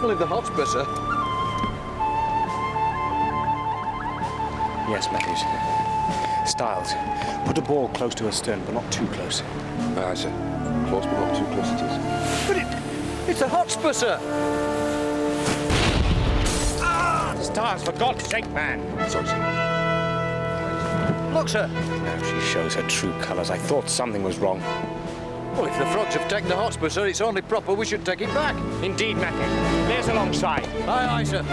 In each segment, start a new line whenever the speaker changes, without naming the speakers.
only the hotspur.
Yes, Matthews. Styles, put a ball close to her stern, but not too close.
Aye, sir. Close, but not too close it is.
But it's a hotspur, sir.
Styles, for God's sake, man!
Sorry, sir.
Look, sir.
Now she shows her true colours. I thought something was wrong.
Well, if the frogs have taken the hotspur, sir, it's only proper we should take it back.
Indeed, Matthew. There's alongside.
Aye, aye, sir.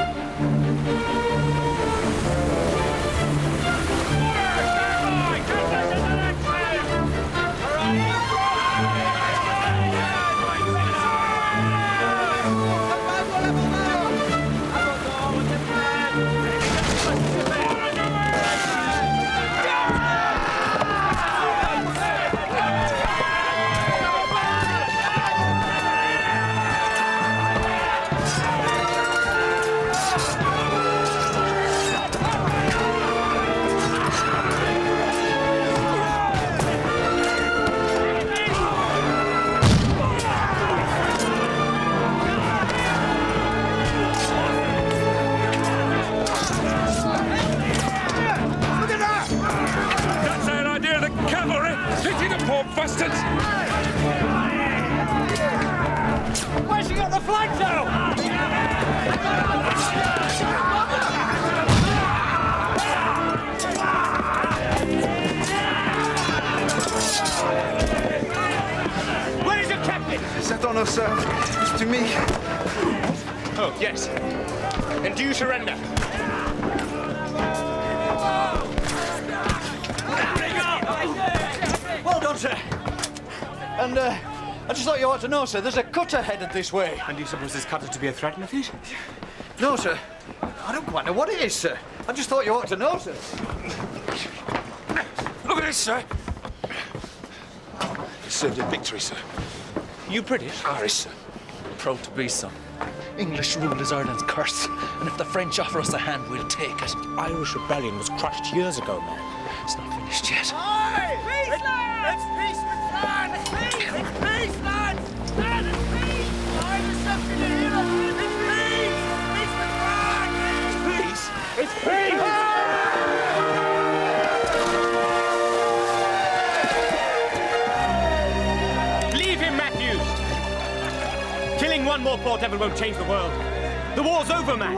Bastards!
Where's she got the flag now?
Where is your captain?
Set on us, sir. It's to me.
Oh, yes. And do you surrender?
Well done, sir. And, I just thought you ought to know, sir, there's a cutter headed this way.
And do you suppose this cutter to be a threat, Matthews?
No, sir. I don't quite know what it is, sir. I just thought you ought to know, sir.
Look at this, sir. It served a victory, sir.
You British?
Irish, sir.
Proud to be so. English rule is Ireland's curse, and if the French offer us a hand, we'll take it.
Irish rebellion was crushed years ago, man.
It's not finished yet.
Peace, lads! It's peace with France! It's peace! It's peace, lads! Lads, it's peace! I'm accepting the hero! It's peace! Peace with France!
Peace?
It's peace! Leave him, Matthews! Killing one more poor devil won't change the world. The war's over, man!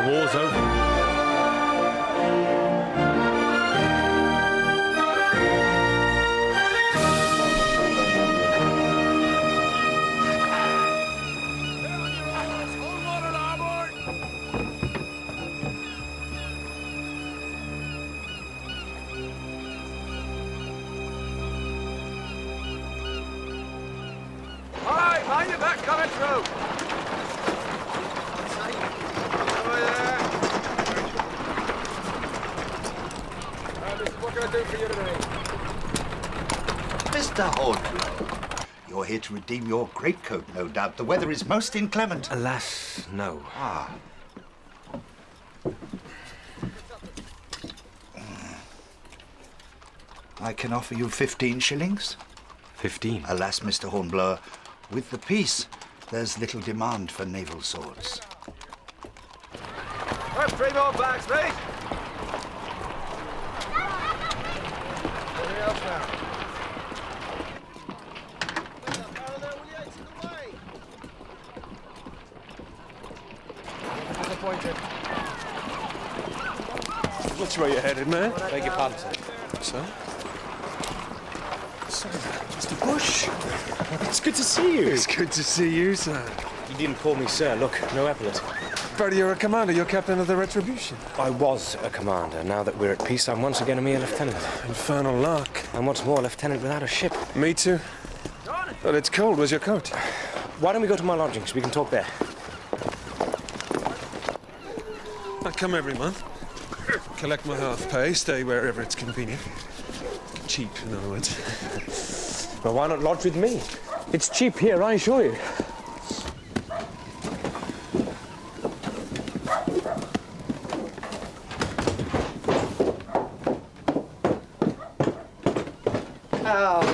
War's over.
Hi, mind your back coming through. What can I do for you today?
Mr. Hornblower, you're here to redeem your greatcoat, no doubt. The weather is most inclement.
Alas, no.
Ah. I can offer you 15 shillings.
15.
Alas, Mr. Hornblower, with the peace, there's little demand for naval swords.
Have 3 more bags, mate. Anything else now? Disappointed.
Which way you headed, man?
Beg your pardon, sir.
Sir? Sir, Mr. Bush. It's good to see you. It's good to see you, sir.
You didn't call me sir. Look, no epaulet.
But you're a commander. You're captain of the Retribution.
I was a commander. Now that we're at peace, I'm once again a mere lieutenant.
Infernal luck.
I'm once more a lieutenant without a ship.
Me too. But it's cold. Where's your coat?
Why don't we go to my lodgings? We can talk there.
I come every month. Collect my half pay. Stay wherever it's convenient. Cheap, in other words.
Well, why not lodge with me? It's cheap here, I assure you.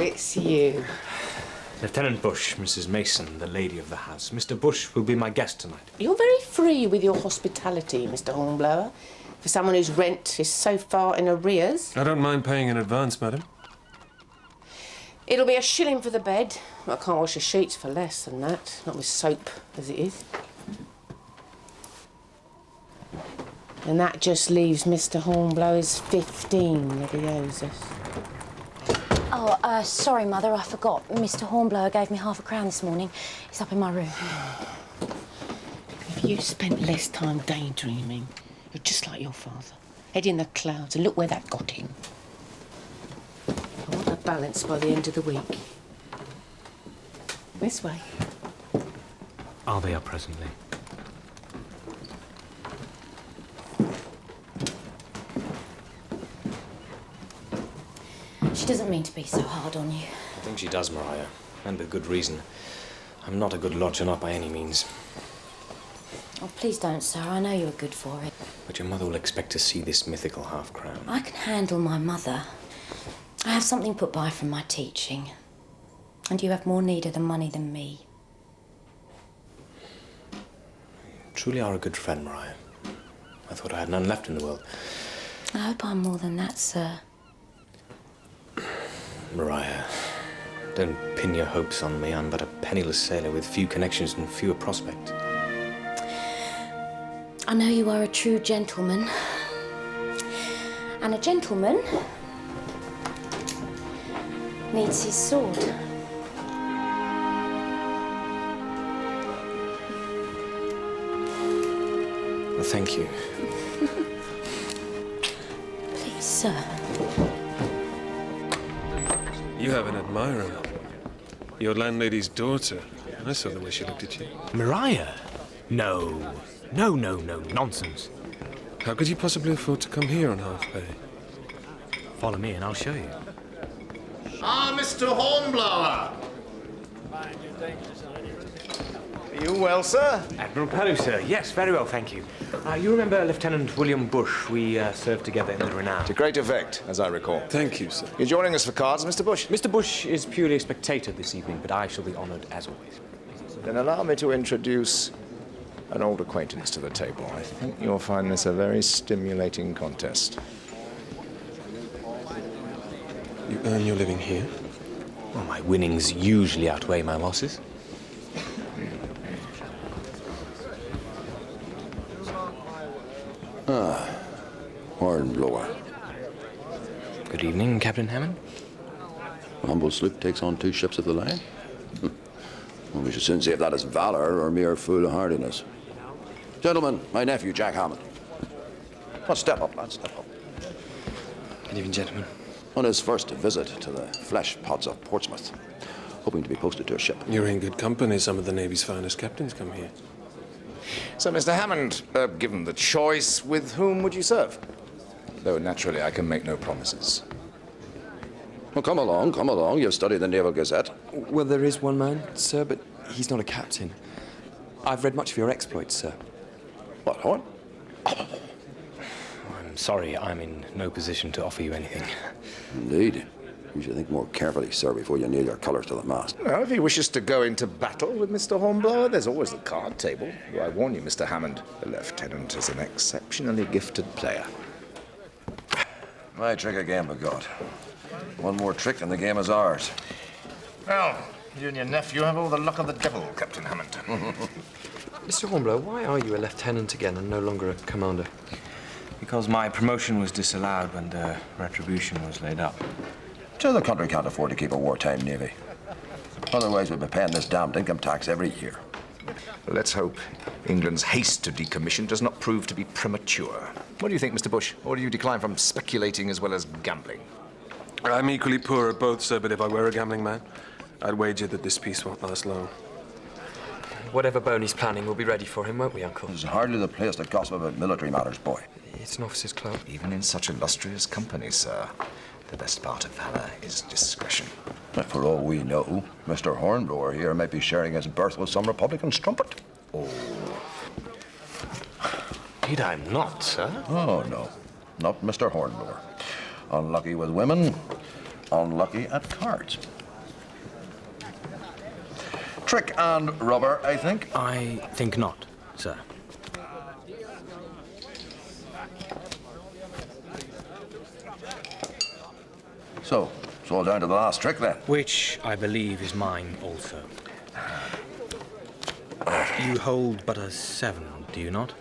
it's you.
Lieutenant Bush, Mrs. Mason, the lady of the house. Mr. Bush will be my guest tonight.
You're very free with your hospitality, Mr. Hornblower, for someone whose rent is so far in arrears.
I don't mind paying in advance, madam.
It'll be £1 for the bed. I can't wash the sheets for less than that, not with soap as it is. And that just leaves Mr. Hornblower's 15 that he owes us.
Oh, sorry, Mother, I forgot. Mr. Hornblower gave me £0.5 this morning. It's up in my room.
If you spent less time daydreaming, you're just like your father. Head in the clouds, and look where that got him. I want a balance by the end of the week. This way.
I'll be up presently.
She doesn't mean to be so hard on you.
I think she does, Mariah, and with good reason. I'm not a good lodger, not by any means.
Oh, please don't, sir. I know you're good for it.
But your mother will expect to see this mythical half-crown.
I can handle my mother. I have something put by from my teaching. And you have more need of the money than me.
You truly are a good friend, Mariah. I thought I had none left in the world.
I hope I'm more than that, sir.
Mariah, don't pin your hopes on me. I'm but a penniless sailor with few connections and fewer prospects.
I know you are a true gentleman. And a gentleman needs his sword.
Well, thank you.
Please, sir.
You have an admirer. Your landlady's daughter. I saw the way she looked at you.
Mariah? No. No, nonsense.
How could you possibly afford to come here on half-pay?
Follow me and I'll show you.
Ah, Mr. Hornblower. Are you well, sir?
Admiral Pellew, sir. Yes, very well, thank you. You remember Lieutenant William Bush? We served together in the Renown.
To great effect, as I recall.
Thank you, sir.
You're joining us for cards, Mr. Bush?
Mr. Bush is purely a spectator this evening, but I shall be honoured as always.
Then allow me to introduce an old acquaintance to the table. I think you'll find this a very stimulating contest.
You earn your living here?
Well, my winnings usually outweigh my losses.
Hornblower.
Good evening, Captain Hammond.
A humble sloop takes on 2 ships of the line. Well, we should soon see if that is valor or mere foolhardiness. Gentlemen, my nephew, Jack Hammond.
Oh, step up, lad, step up.
Good evening, gentlemen.
On his first visit to the flesh pots of Portsmouth, hoping to be posted to a ship.
You're in good company. Some of the Navy's finest captains come here.
So, Mr. Hammond, given the choice, with whom would you serve? Though, naturally, I can make no promises.
Well, come along. You've studied the Naval Gazette.
Well, there is one man, sir, but he's not a captain. I've read much of your exploits, sir.
What, Horn?
I'm sorry, I'm in no position to offer you anything.
Indeed. You should think more carefully, sir, before you nail your colours to the mast.
Well, if he wishes to go into battle with Mr. Hornblower, there's always the card table. I warn you, Mr. Hammond, the lieutenant is an exceptionally gifted player.
My trick again, by God. One more trick and the game is ours.
Well, you and your nephew have all the luck of the devil, Captain Hammond.
Mr. Hornblower, why are you a lieutenant again and no longer a commander?
Because my promotion was disallowed when the retribution was laid up.
So the country can't afford to keep a wartime navy. Otherwise, we'd be paying this damned income tax every year.
Let's hope England's haste to decommission does not prove to be premature. What do you think, Mr. Bush? Or do you decline from speculating as well as gambling?
I'm equally poor at both, sir, but if I were a gambling man, I'd wager that this peace won't last long.
Whatever Boney's planning, we'll be ready for him, won't we, Uncle?
This is hardly the place to gossip about military matters, boy.
It's an officers' club.
Even in such illustrious company, sir, the best part of valor is discretion.
But for all we know, Mr. Hornblower here might be sharing his berth with some Republican strumpet.
Oh.
Indeed I'm not, sir.
Oh, no. Not Mr. Hornblower. Unlucky with women, unlucky at cards.
Crick and rubber, I think.
I think not, sir.
So, it's all down to the last trick then.
Which I believe is mine also. You hold but a 7, do you not?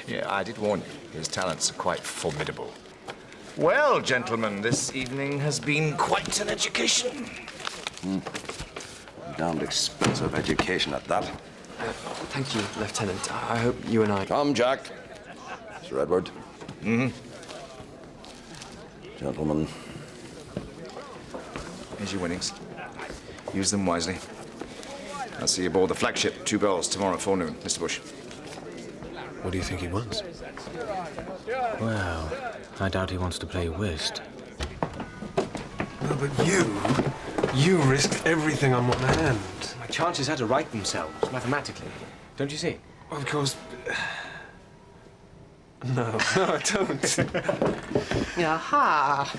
Yeah, I did warn you. His talents are quite formidable. Well, gentlemen, this evening has been quite an education.
Damned expensive education at that.
Thank you, Lieutenant. I hope you and I...
Come, Jack. Sir Edward. Gentlemen.
Here's your winnings. Use them wisely. I'll see you aboard the flagship 2 bells tomorrow forenoon, Mr. Bush.
What do you think he wants?
Well, I doubt he wants to play whist.
No, but you risked everything on one hand.
My chances had to right themselves, mathematically. Don't you see?
Of course. No, I don't.
Aha!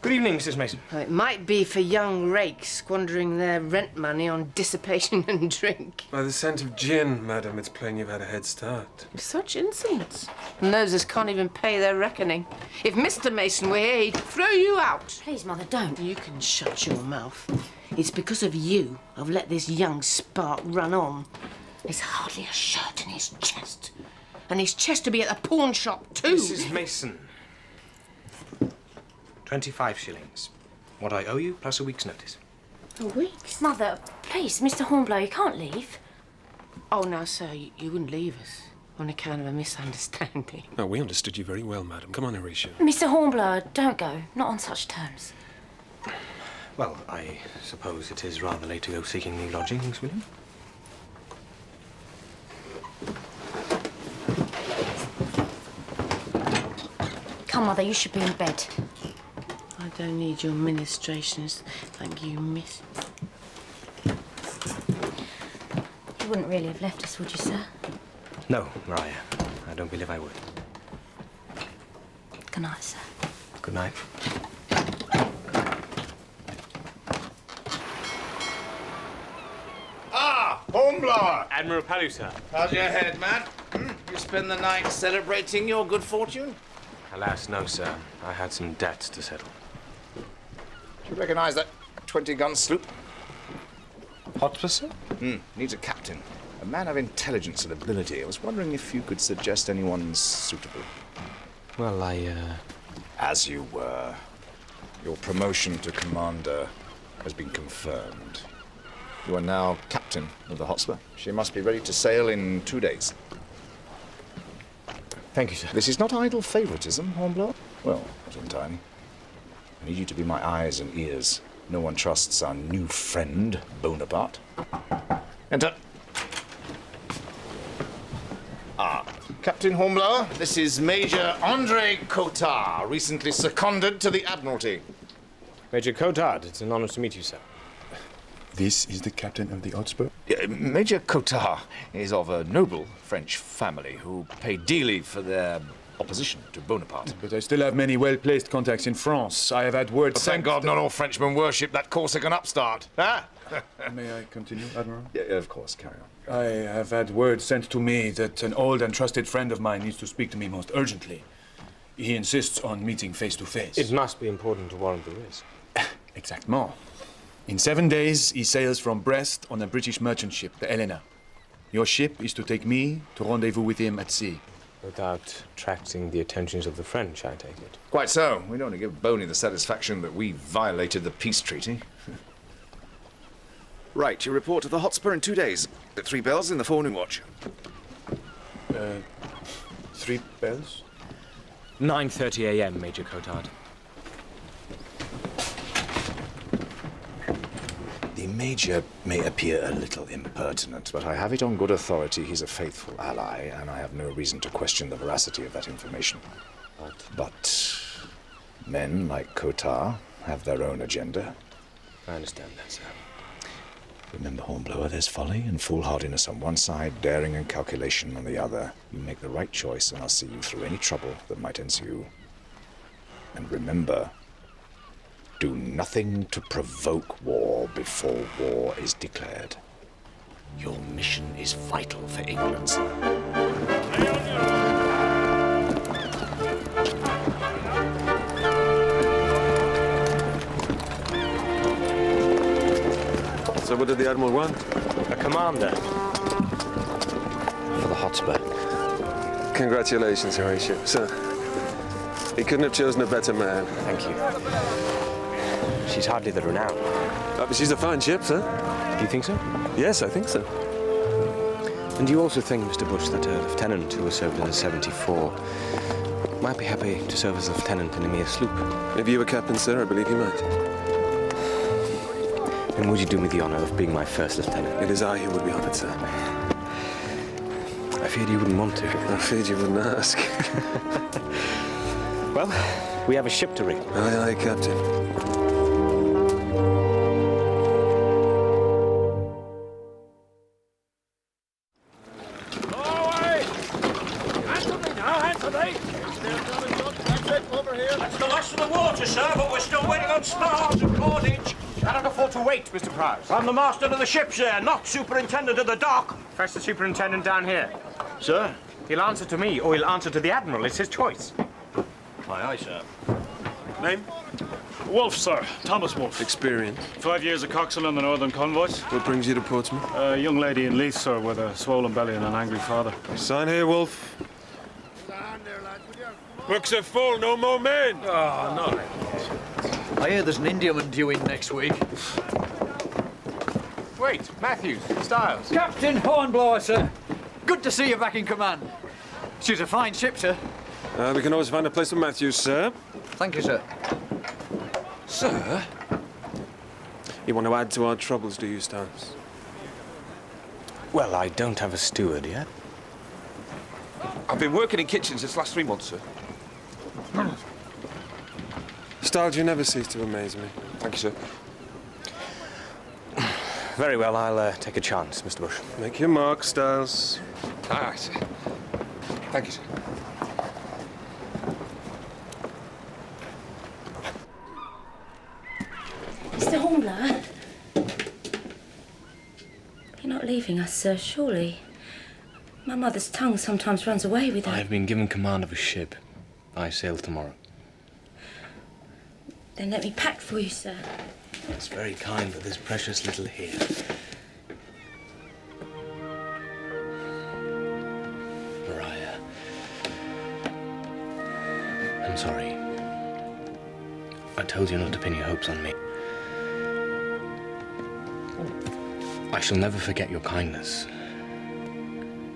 Good evening, Mrs. Mason.
Well, it might be for young rakes squandering their rent money on dissipation and drink.
By the scent of gin, madam, it's plain you've had a head start.
Such insolence. And those as can't even pay their reckoning. If Mr. Mason were here, he'd throw you out.
Please, Mother, don't.
You can shut your mouth. It's because of you I've let this young spark run on. There's hardly a shirt in his chest. And his chest to be at the pawn shop, too.
Mrs. Mason. 25 shillings. What I owe you, plus a week's notice.
A week?
Mother, please, Mr. Hornblower, you can't leave.
Oh, now, sir, you wouldn't leave us on account of a misunderstanding.
No, we understood you very well, madam. Come on, Horatio.
Mr. Hornblower, don't go. Not on such terms.
Well, I suppose it is rather late to go seeking new lodgings, William.
Come, Mother, you should be in bed.
I don't need your ministrations, thank you, miss.
You wouldn't really have left us, would you, sir?
No, Mariah. I don't believe I would.
Good night, sir.
Good night.
Ah, Hornblower!
Admiral Palu, sir.
How's your head, man? You spend the night celebrating your good fortune?
Alas, no, sir. I had some debts to settle.
Do you recognize that 20-gun sloop?
Hotspur, sir?
Needs a captain. A man of intelligence and ability. I was wondering if you could suggest anyone suitable.
Well,
As you were. Your promotion to commander has been confirmed. You are now captain of the Hotspur. She must be ready to sail in 2 days.
Thank you, sir.
This is not idle favoritism, Hornblower. Well, not entirely. I need you to be my eyes and ears. No one trusts our new friend, Bonaparte. Enter. Captain Hornblower, this is Major Andre Cotard, recently seconded to the Admiralty.
Major Cotard, it's an honor to meet you, sir.
This is the captain of the Hotspur?
Major Cotard is of a noble French family who pay dearly for their opposition to Bonaparte.
But I still have many well-placed contacts in France. I have had word
But thank God not all Frenchmen worship that Corsican upstart. Huh?
May I continue, Admiral?
Yeah, of course, carry on.
I have had word sent to me that an old and trusted friend of mine needs to speak to me most urgently. He insists on meeting face to face.
It must be important to warrant the risk.
Exactement. In 7 days, he sails from Brest on a British merchant ship, the Helena. Your ship is to take me to rendezvous with him at sea.
Without attracting the attentions of the French, I take it.
Quite so. We don't want to give Boney the satisfaction that we violated the peace treaty. Right, you report to the Hotspur in 2 days. At 3 bells in the forenoon watch.
3 bells?
9:30 a.m., Major Cotard.
The Major may appear a little impertinent, but I have it on good authority he's a faithful ally, and I have no reason to question the veracity of that information. But men like Cotard have their own agenda.
I understand that, sir.
Remember, Hornblower, there's folly and foolhardiness on one side, daring and calculation on the other. You make the right choice, and I'll see you through any trouble that might ensue. And remember, do nothing to provoke war before war is declared. Your mission is vital for England, sir.
So what did the Admiral want?
A commander.
For the Hotspur.
Congratulations, Horatio. Sir, he couldn't have chosen a better man.
Thank you. She's hardly the renown.
But she's a fine ship, sir.
Do you think so?
Yes, I think so.
And do you also think, Mr. Bush, that a lieutenant who has served in the 74 might be happy to serve as a lieutenant in a mere sloop?
If you were captain, sir, I believe he might.
And would you do me the honor of being my first lieutenant?
It is I who would be honored, sir.
I feared you wouldn't want to.
I feared you wouldn't ask.
Well, we have a ship to rig.
Aye, aye, Captain.
That's the last of the water, sir, but we're still waiting on spars and cordage.
Cannot afford to wait, Mr. Prowse.
I'm the master of the ship, sir, not superintendent of the dock.
Fetch the superintendent down here.
Sir?
He'll answer to me, or he'll answer to the Admiral. It's his choice.
Aye, aye, sir.
Name?
Wolf, sir. Thomas Wolf.
Experience.
5 years of coxswain on the Northern Convoys.
What brings you to Portsmouth?
A young lady in Leith, sir, with a swollen belly and an angry father.
Sign here, Wolf. Books are full, no more men.
Oh, no.
I hear there's an Indiaman due in next week.
Wait, Matthews, Styles.
Captain Hornblower, sir. Good to see you back in command. She's a fine ship, sir.
We can always find a place for Matthews, sir.
Thank you, sir.
Sir? You want to add to our troubles, do you, Styles?
Well, I don't have a steward yet.
I've been working in kitchens this last 3 months, sir.
Styles, you never cease to amaze me.
Thank you, sir.
Very well, I'll take a chance, Mr. Bush.
Make your mark, Styles.
Aye, sir. Thank you, sir.
Mr. Hornblower? You're not leaving us, sir, surely? My mother's tongue sometimes runs away with her.
I've been given command of a ship. I sail tomorrow.
Then let me pack for you, sir.
It's very kind of this precious little here. Mariah. I'm sorry. I told you not to pin your hopes on me. I shall never forget your kindness.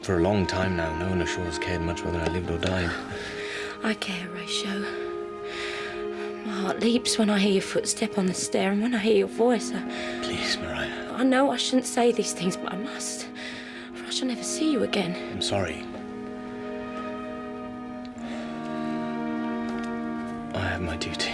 For a long time now, no one ashore has cared much whether I lived or died.
I care, Horatio. My heart leaps when I hear your footstep on the stair and when I hear your voice.
Please, Mariah.
I know I shouldn't say these things, but I must. For I shall never see you again.
I'm sorry. I have my duty.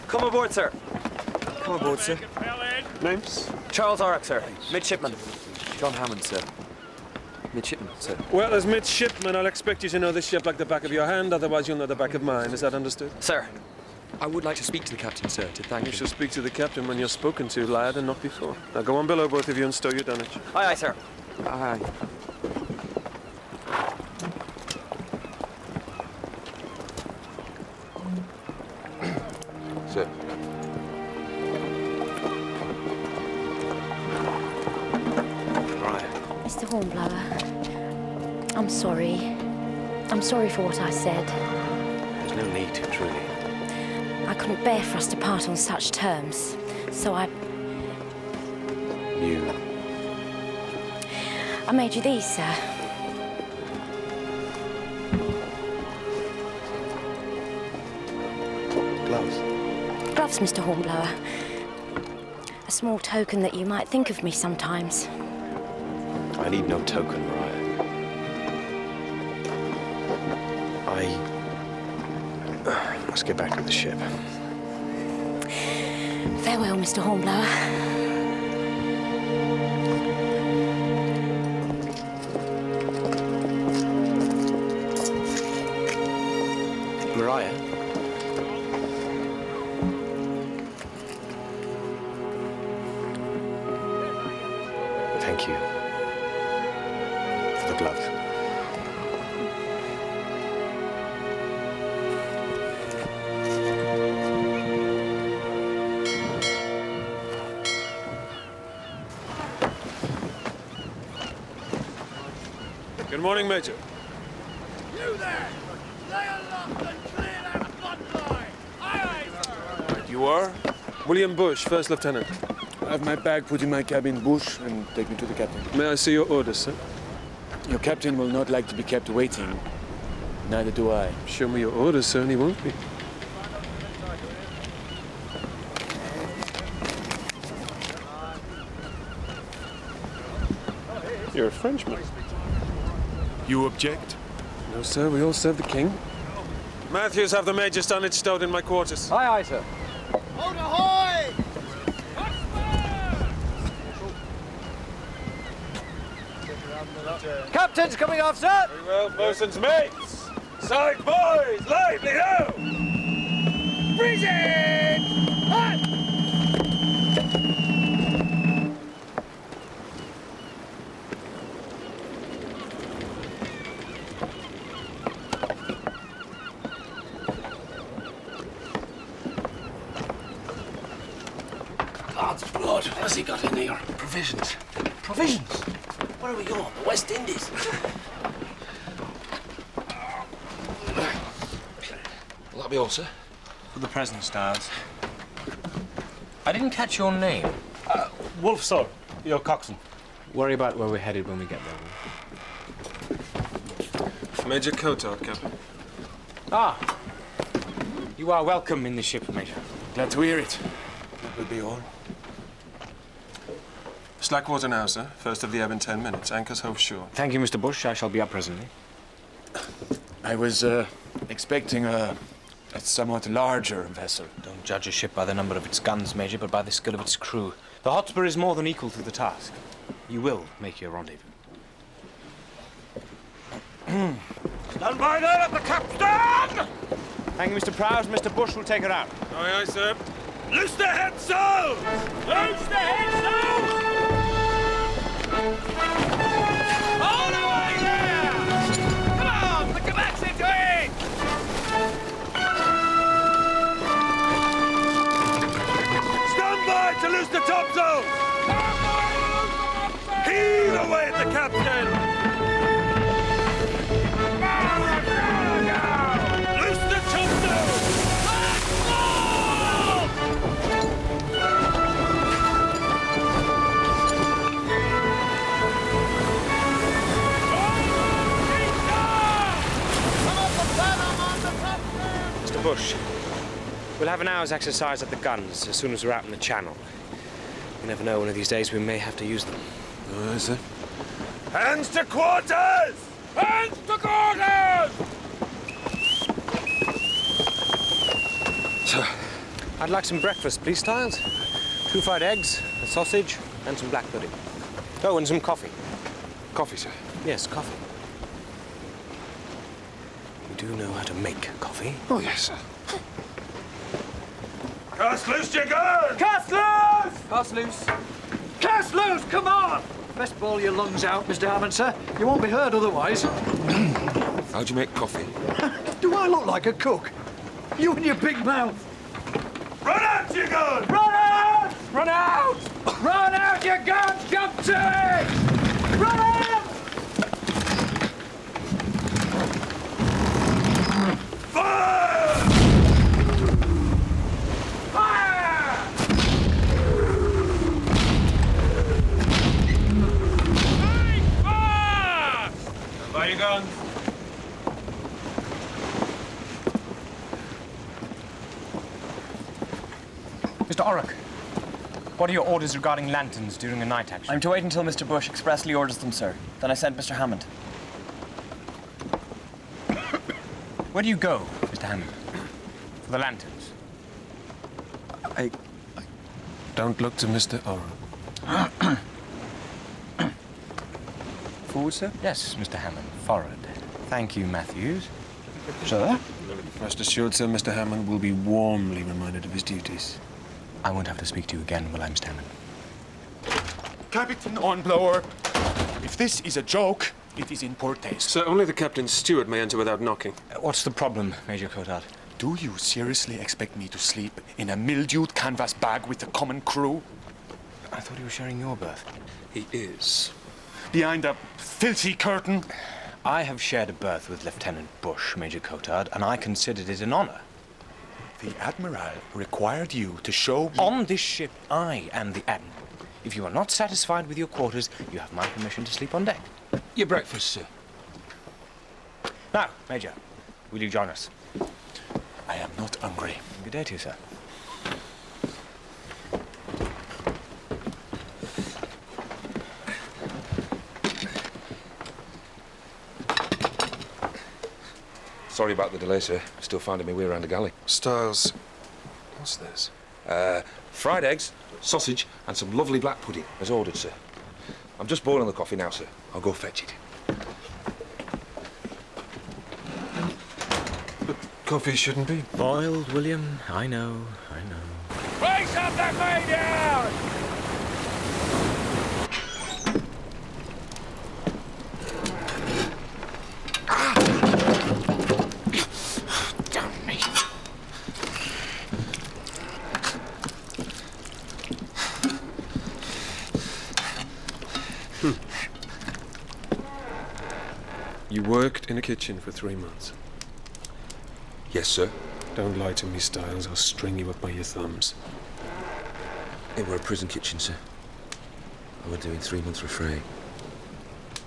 Come aboard, sir. Come aboard, sir.
Names?
Charles Orrock, sir. Midshipman. John Hammond, sir. Midshipman, sir.
Well, as midshipman, I'll expect you to know this ship like the back of your hand, otherwise you'll know the back of mine. Is that understood?
Sir, I would like to speak to the captain, sir, to thank him.
You shall speak to the captain when you're spoken to, lad, and not before. Now go on below, both of you, and stow your dunnage.
Aye, aye, sir. Aye.
Sir.
Mr. Hornblower, I'm sorry. I'm sorry for what I said.
There's no need to, truly.
I couldn't bear for us to part on such terms, so I made you these, sir.
Gloves?
Gloves, Mr. Hornblower. A small token that you might think of me sometimes.
I need no token, Mariah. I I must get back to the ship.
Farewell, Mr. Hornblower.
Mariah? Thank you for the gloves.
Good morning, Major.
You there! Lay aloft and clear that blood line! Aye, aye, sir!
You are? William Bush, First Lieutenant.
Have my bag put in my cabin, Bush, and take me to the captain.
May I see your orders, sir?
Your captain will not like to be kept waiting. Neither do I.
Show me your orders, sir, and he won't be. You're a Frenchman.
You object?
No, sir, we all serve the king. Matthews, have the Major's dunnage stowed in my quarters.
Aye, aye, sir.
Hold ahoy!
Captain's coming off, sir!
Very well, bosun's mates! Side boys, lively ho!
Freezing! Hot!
God's blood, what has he got in here? Provisions. Provisions? Where are we going? The West Indies? Will that be all, sir?
For the present, Styles. I didn't catch your name.
Wolf, sir. Your coxswain.
Worry about where we're headed when we get there.
Major Cotard, Captain.
Ah. You are welcome in the ship, Major.
Glad to hear it.
That will be all. Slack water now, sir. First of the ebb in 10 minutes. Anchors hove shore.
Thank you, Mr. Bush. I shall be up presently.
I was expecting a somewhat larger vessel.
Don't judge a ship by the number of its guns, Major, but by the skill of its crew. The Hotspur is more than equal to the task. You will make your rendezvous.
Stand by there at the capstan!
Thank you, Mr. Prowse. Mr. Bush will take her out.
Aye, aye, sir.
Loose the headsail! Loose the headsail! Hold away there! Come on, put your backs into it! Stand by to loose the topsail! Heave away at the captain! Loose the topsail!
Mr. Bush, we'll have an hour's exercise at the guns as soon as we're out in the channel. You never know, one of these days we may have to use them.
Aye, sir.
Hands to quarters! Hands to quarters!
Sir. I'd like some breakfast, please, Styles. 2 fried eggs, a sausage, and some black pudding. Oh, and some coffee.
Coffee, sir.
Yes, coffee. You do know how to make coffee?
Oh, yes, sir.
Cast loose your gun!
Cast loose!
Cast loose.
Cast loose! Come on! Best bawl your lungs out, Mr. Hammond, sir. You won't be heard otherwise.
How'd you make coffee?
Do I look like a cook? You and your big mouth.
Run out your gun!
Run out! Run out! Run out your guns, Gumsy! Run out!
Fire!
Fire!
Aim fast! Stand by your guns.
Mr. Orrock, what are your orders regarding lanterns during a night action?
I'm to wait until Mr. Bush expressly orders them, sir. Then I sent Mr. Hammond.
Where do you go, Mr. Hammond? For the lanterns?
I don't look to Mr. Oran.
Forward, sir? Yes, Mr. Hammond. Forward. Thank you, Matthews. Sir?
Rest assured, sir, Mr. Hammond will be warmly reminded of his duties.
I won't have to speak to you again, will I, Mr. Hammond?
Captain Hornblower, if this is a joke, it is in poor taste.
Sir, only the captain's steward may enter without knocking.
What's the problem, Major Cotard?
Do you seriously expect me to sleep in a mildewed canvas bag with the common crew?
I thought he was sharing your berth.
He is.
Behind a filthy curtain?
I have shared a berth with Lieutenant Bush, Major Cotard, and I considered it an honor.
The Admiral required you to show...
On this ship, I am the Admiral. If you are not satisfied with your quarters, you have my permission to sleep on deck.
Your breakfast, sir.
Now, Major, will you join us?
I am not hungry.
Good day to you, sir.
Sorry about the delay, sir. Still finding my way around the galley.
Styles, what's this?
Fried eggs, sausage, and some lovely black pudding, as ordered, sir. I'm just boiling the coffee now, sir. I'll go fetch it.
But coffee shouldn't be
boiled, William. I know, I know.
Raise up that way down!
Damn me.
You worked in a kitchen for 3 months.
Yes, sir.
Don't lie to me, Styles. I'll string you up by your thumbs.
It were a prison kitchen, sir. I were doing 3 months for free.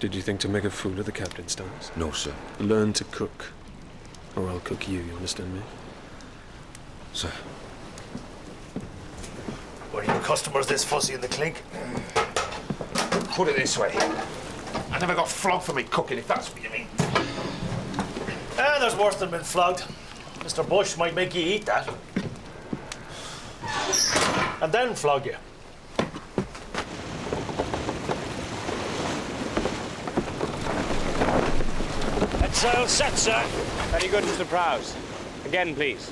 Did you think to make a fool of the captain, Styles?
No, sir.
Learn to cook, or I'll cook you understand me?
Sir.
Were your customers this fussy in the clink?
Put it this way. I never got flogged for me cooking, if that's what you mean.
There's worse than being flogged. Mr. Bush might make you eat that. And then flog you.
That sail set, sir. Very good, Mr. Prowse. Again, please.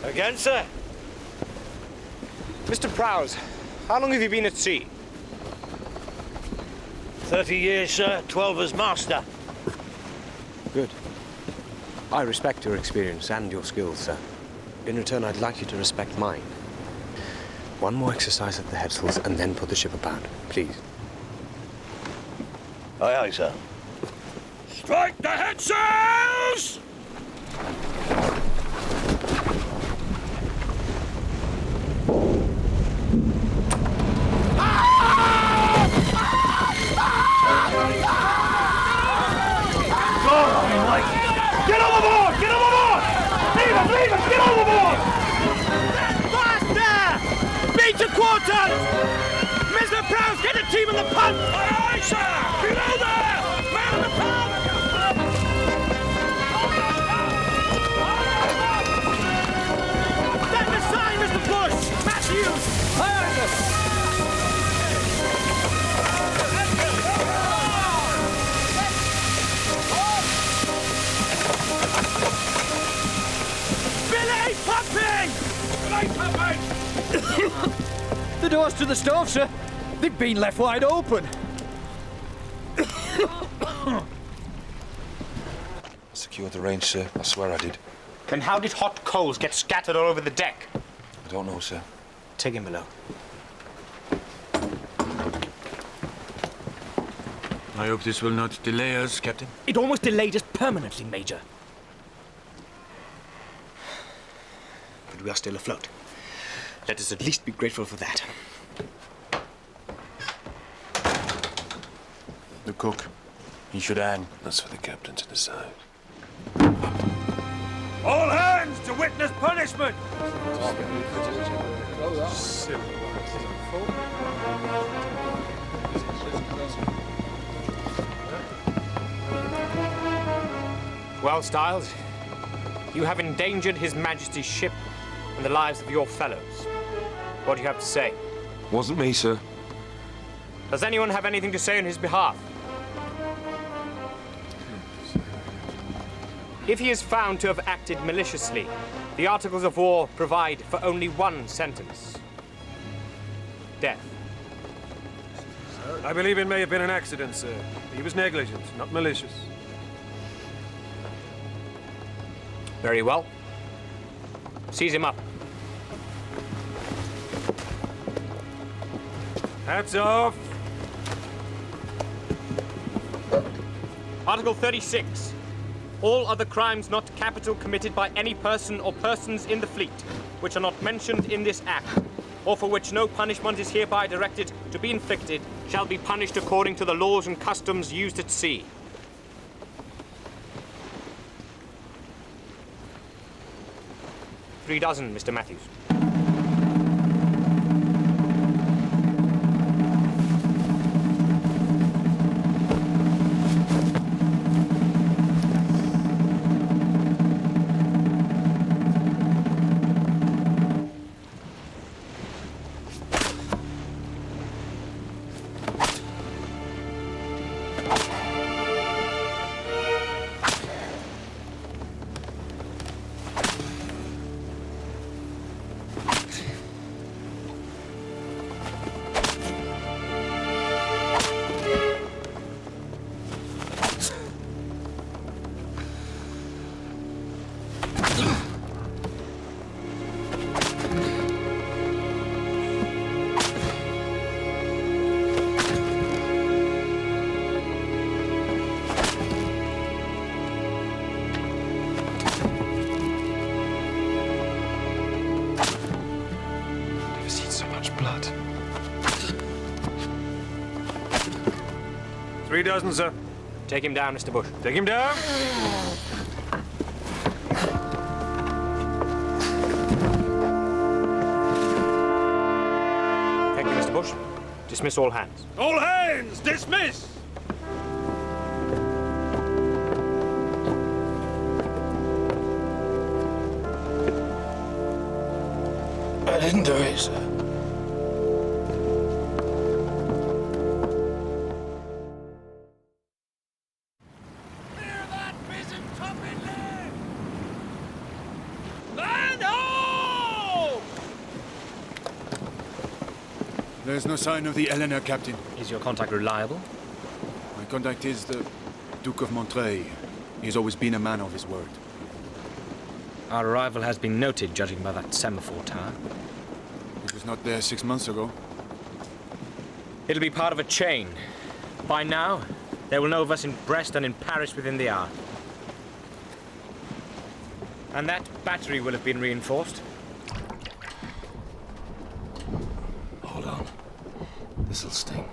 Again, sir?
Mr. Prowse, how long have you been at sea?
30 years, sir. 12 as master.
Good. I respect your experience and your skills, sir. In return, I'd like you to respect mine. One more exercise at the headsails and then put the ship about, please.
Aye, aye, sir.
Strike the headsails! Get overboard! Get overboard! Leave him! Leave him! Get overboard! Faster! Beat to quarters! Mr. Prowse, get the team in the punt! Aye, aye, sir! Below there! Man in the punt! Stand aside, Mr. Bush! Matthews! Aye, aye, sir!
The doors to the stove, sir. They've been left wide open.
I secured the range, sir. I swear I did.
Then how did hot coals get scattered all over the deck?
I don't know, sir.
Take him below.
I hope this will not delay us, Captain.
It almost delayed us permanently, Major.
But we are still afloat. Let us at least be grateful for that.
The cook. He should hang.
That's for the captain to decide.
All hands to witness punishment!
Well, Styles, you have endangered His Majesty's ship and the lives of your fellows. What do you have to say?
Wasn't me, sir.
Does anyone have anything to say on his behalf? If he is found to have acted maliciously, the Articles of War provide for only one sentence. Death.
I believe it may have been an accident, sir. He was negligent, not malicious.
Very well. Seize him up.
Hats off!
Article 36. All other crimes not capital committed by any person or persons in the fleet, which are not mentioned in this Act, or for which no punishment is hereby directed to be inflicted, shall be punished according to the laws and customs used at sea. $3 dozen, Mr. Matthews.
$3 dozen, sir.
Take him down, Mr. Bush.
Take him down.
Thank you, Mr. Bush. Dismiss all hands.
All hands, dismiss!
I didn't do it, sir.
There's no sign of the Eleanor, Captain.
Is your contact reliable?
My contact is the Duke of Montreuil. He's always been a man of his word.
Our arrival has been noted, judging by that semaphore tower.
It was not there 6 months ago.
It'll be part of a chain. By now, they will know of us in Brest and in Paris within the hour. And that battery will have been reinforced.
Hold on. This'll sting.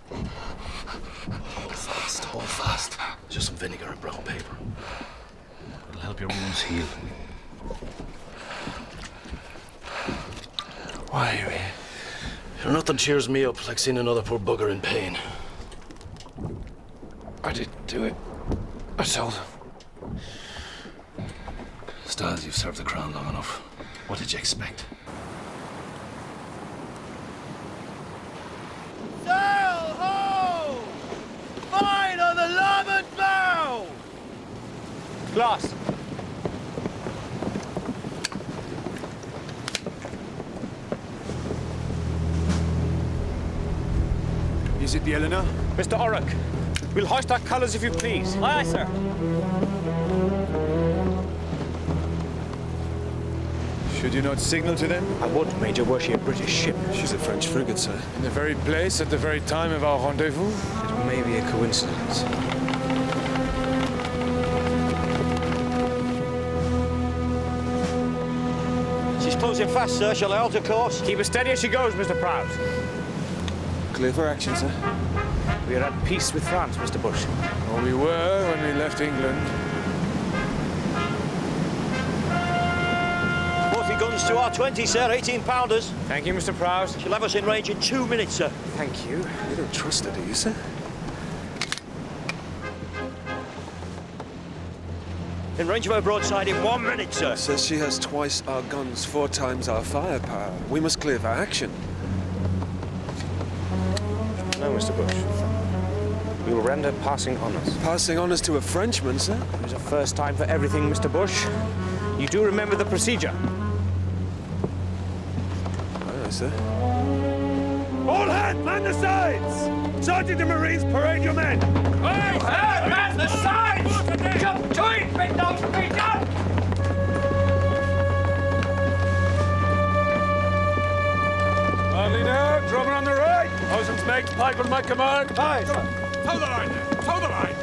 Hold fast, hold fast. Just some vinegar and brown paper. It'll help your wounds heal. Why are you here? Nothing cheers me up like seeing another poor bugger in pain. I didn't do it. I told him. Styles, you've served the crown long enough. What did you expect?
Sail ho! Fine on the larboard bow!
Glass.
Is it the Eleanor?
Mr. Orrock, we'll hoist our colours if you please.
Aye, aye, sir.
Should you not signal to them?
I would, Major, were she a British ship.
She's a French frigate, sir.
In the very place at the very time of our rendezvous?
It may be a coincidence.
She's closing fast, sir. Shall I alter course?
Keep her steady as she goes, Mr. Prowse.
Clear for action, sir.
We are at peace with France, Mr. Bush.
Or we were when we left England.
40 guns to our 20, sir. 18-pounders.
Thank you, Mr. Prowse.
She'll have us in range in 2 minutes, sir.
Thank you.
You don't trust her, do you, sir?
in range of her broadside in 1 minute, sir.
Says she has twice our guns, 4 times our firepower. We must clear for action.
No, Mr. Bush. We will render passing honours.
Passing honours to a Frenchman, sir?
There's a first time for everything, Mr. Bush. You do remember the procedure?
Aye, sir.
All hands, man the sides! Sergeant and Marines, parade your men! Hey, man the sides! Jump to it, bend those feet up!
Hardly now, drummer on the right. Bosun's mate, pipe on my command. Aye.
Toe the line there, toe the line!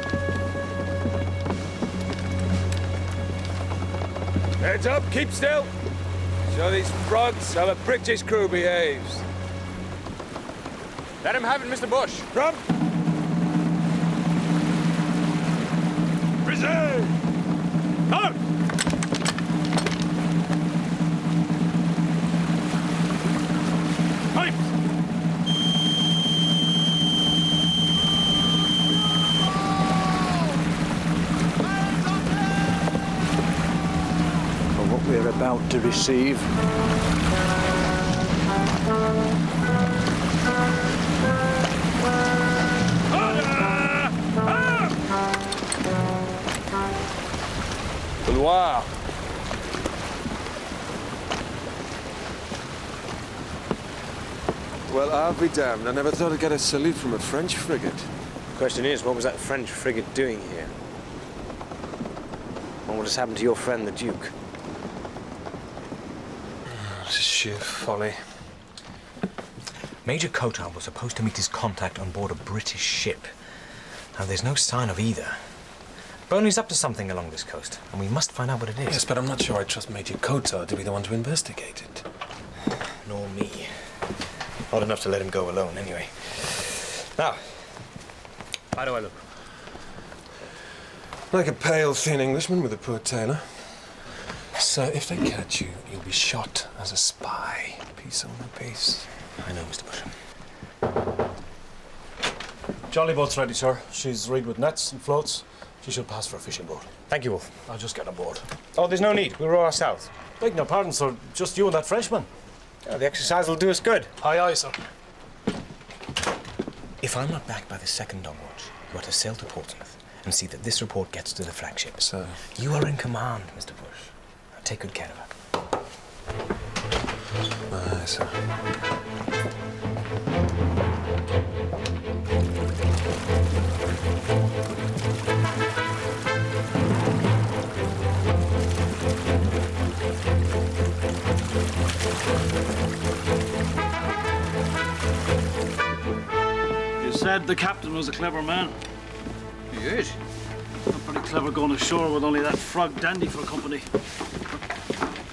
Heads up, keep still. Show these frogs how a British crew behaves.
Let him have it, Mr. Bush.
Drum.
Reserve! Out! Pipes!
For what we're about to receive.
Wow. Well, I'll be damned. I never thought I'd get a salute from a French frigate.
The question is, what was that French frigate doing here? What has happened to your friend, the Duke?
It's sheer folly.
Major Cotar was supposed to meet his contact on board a British ship. Now, there's no sign of either. Burnley's up to something along this coast, and we must find out what it is.
Yes, but I'm not sure I trust Major Cotar to be the one to investigate it.
Nor me. Not enough to let him go alone, anyway. Now, how do I look?
Like a pale, thin Englishman with a poor tailor. Sir, if they catch you, you'll be shot as a spy. Peace on the peace.
I know, Mr. Bush.
Jolly boat's ready, sir. She's rigged with nets and floats. She should pass for a fishing boat.
Thank you, Wolf.
I'll just get aboard.
Oh, there's no need. We'll row ourselves.
Beg no pardon, sir. Just you and that Frenchman.
The exercise will do us good.
Aye, aye, sir.
If I'm not back by the second dawn watch, you are to sail to Portsmouth and see that this report gets to the flagship.
Sir.
You are in command, Mr. Bush. Now take good care of her.
Aye, sir.
You said the captain was a clever man.
He is.
Not pretty clever going ashore with only that frog dandy for company.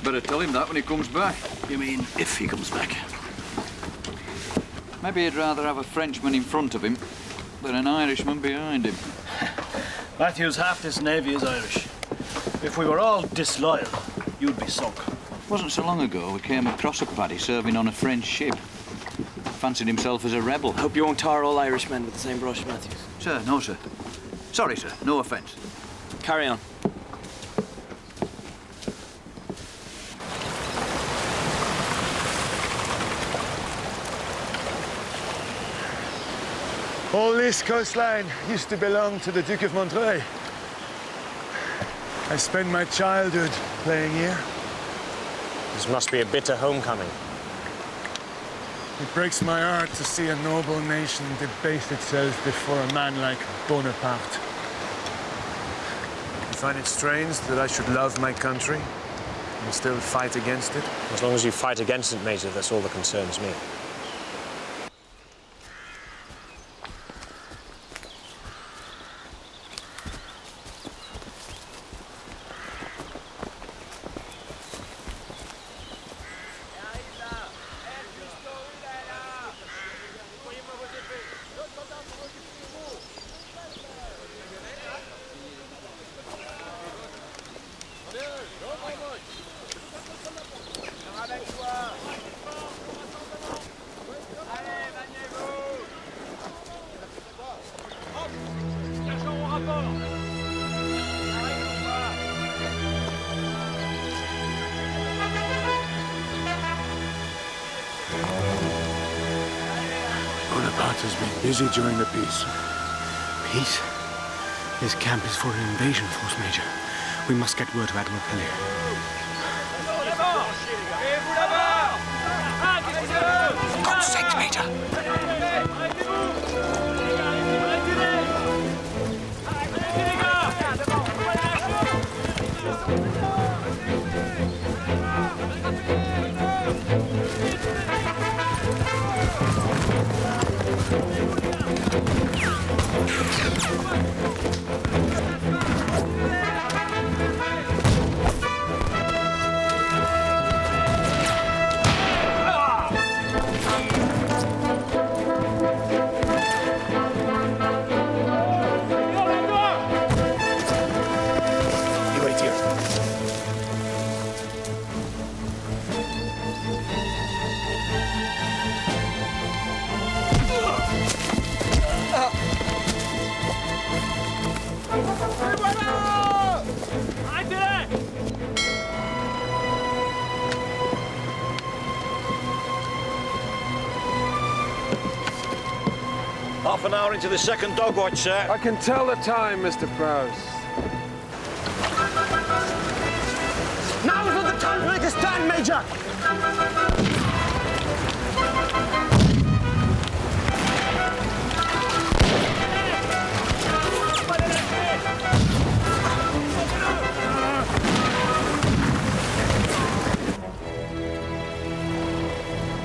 Better tell him that when he comes back.
You mean if he comes back?
Maybe he'd rather have a Frenchman in front of him than an Irishman behind him.
Matthews, half this navy is Irish. If we were all disloyal, you'd be sunk.
Wasn't so long ago we came across a paddy serving on a French ship. Fancied himself as a rebel.
Hope you won't tar all Irishmen with the same brush, Matthews.
Sir, no, sir. Sorry, sir. No offence.
Carry on.
All this coastline used to belong to the Duke of Montreuil. I spent my childhood playing here.
This must be a bitter homecoming.
It breaks my heart to see a noble nation debase itself before a man like Bonaparte. I find it strange that I should love my country and still fight against it.
As long as you fight against it, Major, that's all that concerns me.
North has been busy during the peace.
Peace? This camp is for an invasion force, Major. We must get word to Admiral Pellier.
For God's sake, Major!
Half an hour into the second dog watch, sir.
I can tell the time, Mr. Prowse.
Now's not the time to make a stand, Major!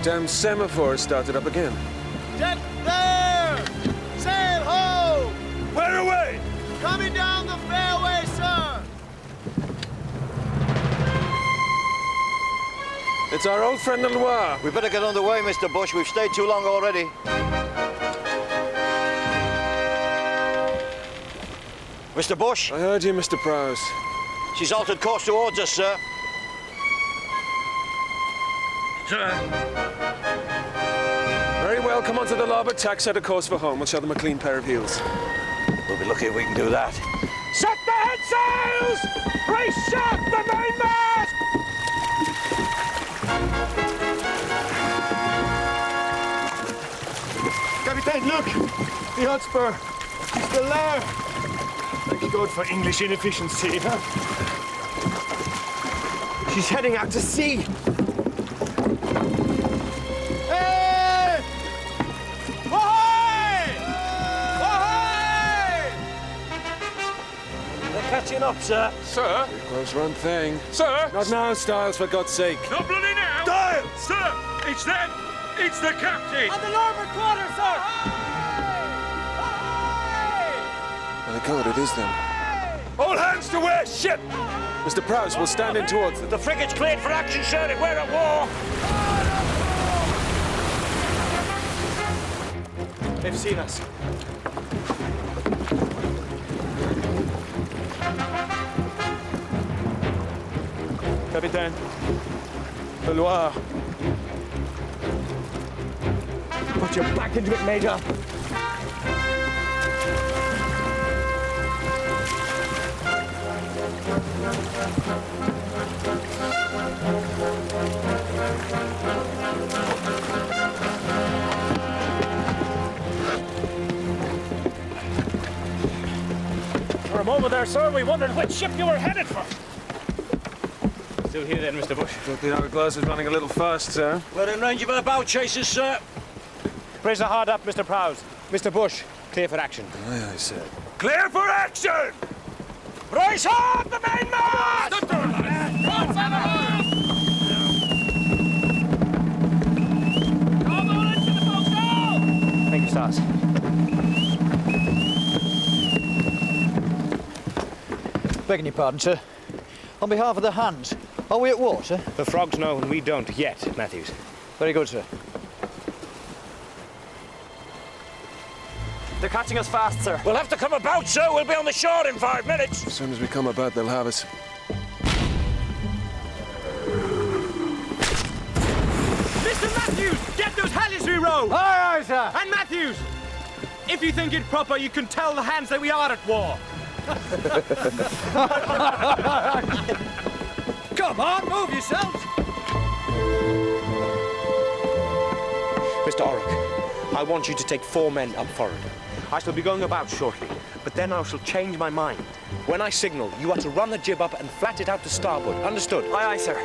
Damn semaphore started up again.
Deck there! Sail ho!
Where away?
Coming down the fairway, sir!
It's our old friend Loire.
We better get underway, Mr. Bush. We've stayed too long already. Mr. Bush?
I heard you, Mr. Prowse.
She's altered course towards us, sir.
Sir. Very well, come onto the larboard tack, set a course for home. We'll show them a clean pair of heels.
We'll be lucky if we can do that.
Set the head sails! Brace sharp the mainmast!
Captain, look! The Hotspur. He's still there. Thank God for English inefficiency, huh? She's heading out to sea.
Hey! Ahoy! Ahoy!
They're catching up, sir.
Sir? Close run thing. Sir? Not now, Styles, for God's sake.
Not bloody now!
Styles!
Sir! It's them! It's the captain! On the larboard quarter, sir!
My God, it is them.
All hands to wear ship!
Mr. Prowse will stand in towards them.
The frigate's cleared for action, sir, if we're at war.
They've seen us.
Capitaine. The Loire. Put your back into it, Major.
For a moment there, sir, we wondered which ship you were headed for.
Still here then, Mr. Bush.
Thought the hourglass was running a little fast, sir.
We're in range of our bow chasers, sir.
Brace her hard up, Mr. Prowse. Mr. Bush, clear for action.
Aye, aye, sir.
Clear for action! Brace hard the mainmast!
Thank you, Stars.
Begging your pardon, sir. On behalf of the hands, are we at war, sir?
The frogs know and we don't yet, Matthews.
Very good, sir.
They're catching us fast, sir.
We'll have to come about, sir. We'll be on the shore in 5 minutes.
As soon as we come about, they'll have us.
Mr. Matthews, get those halliards rowed!
Aye, aye, sir.
And Matthews, if you think it proper, you can tell the hands that we are at war.
Come on, move yourselves.
Mr. Orrick, I'll
I want you to take 4 men up forward. I shall be going about shortly, but then I shall change my mind. When I signal, you are to run the jib up and flat it out to starboard. Understood?
Aye, aye, sir.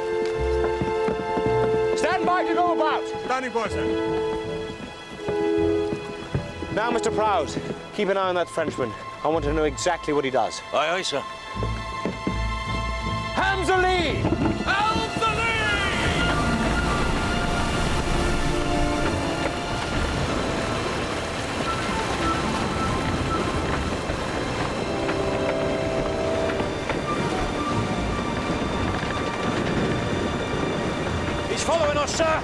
Stand by to go about.
Standing by, sir.
Now, Mr. Prowse, keep an eye on that Frenchman. I want to know exactly what he does.
Aye, aye, sir.
Hands alee!
Hands alee!
He's following us, sir.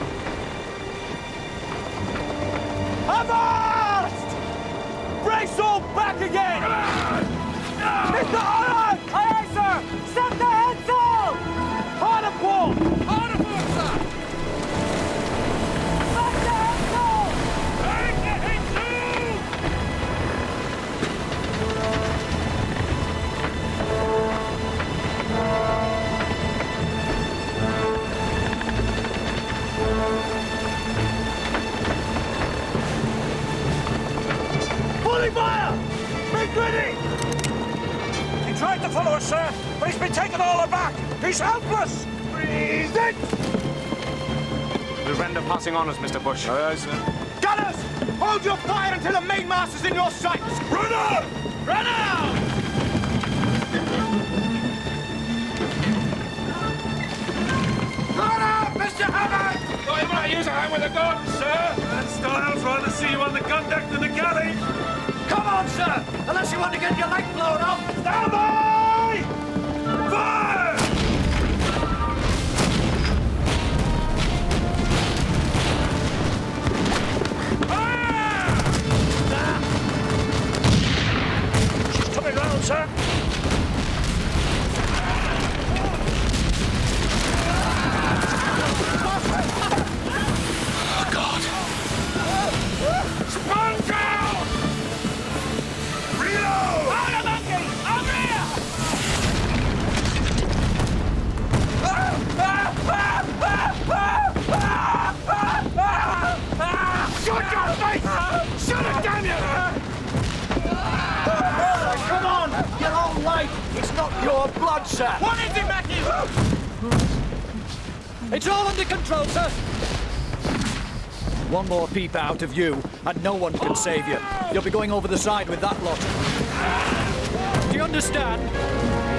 Avast! Brace all back again! Mr. Oran! Aye, aye, sir! Set the heads all! Hard a port! Hard a port, sir! Set the heads all! Take the heads Fully fire! Make ready! He tried to follow us, sir, but he's been taken all aback. He's helpless! Breathe it!
We'll render passing on us, Mr. Bush.
Aye, aye, sir. Gunners! Hold your fire until the mainmast is in your sights! Run out! Run out! Run out, Mr. Hammond!
Oh, you might use a hand with a gun, sir.
And Styles rather see you on the gun deck than the galley.
Come on, sir! Unless you want to get your leg blown off!
Stand by! Fire! She's coming round, sir.
Oh, God.
Spun down! Reload! Out of monkey! On rear! Shut your face! Shut it, damn you!
Come on! You're all right! It's not your blood, sir!
What is it, Matthew?
It's all under control, sir! One more peep out of you, and no one can save you. You'll be going over the side with that lot. Do you understand?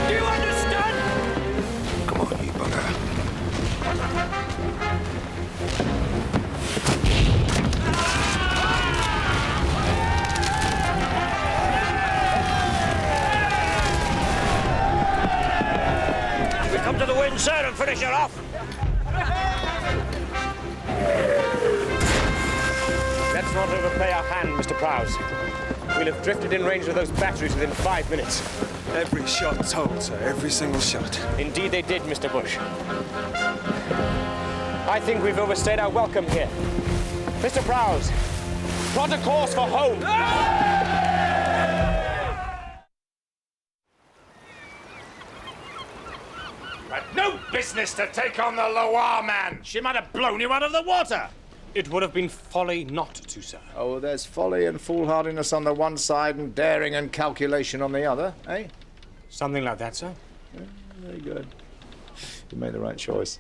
Do you understand?
Come on, you bugger.
We come to the wind, sir, and finish her off.
Let's not overplay our hand, Mr. Prowse. We'll have drifted in range of those batteries within 5 minutes.
Every shot told, sir. Every single shot.
Indeed they did, Mr. Bush. I think we've overstayed our welcome here. Mr. Prowse, plot a course for home.
Had no business to take on the Loire, man. She might have blown you out of the water.
It would have been folly not to, sir.
Oh, there's folly and foolhardiness on the one side and daring and calculation on the other, eh?
Something like that, sir.
Yeah, very good. You made the right choice.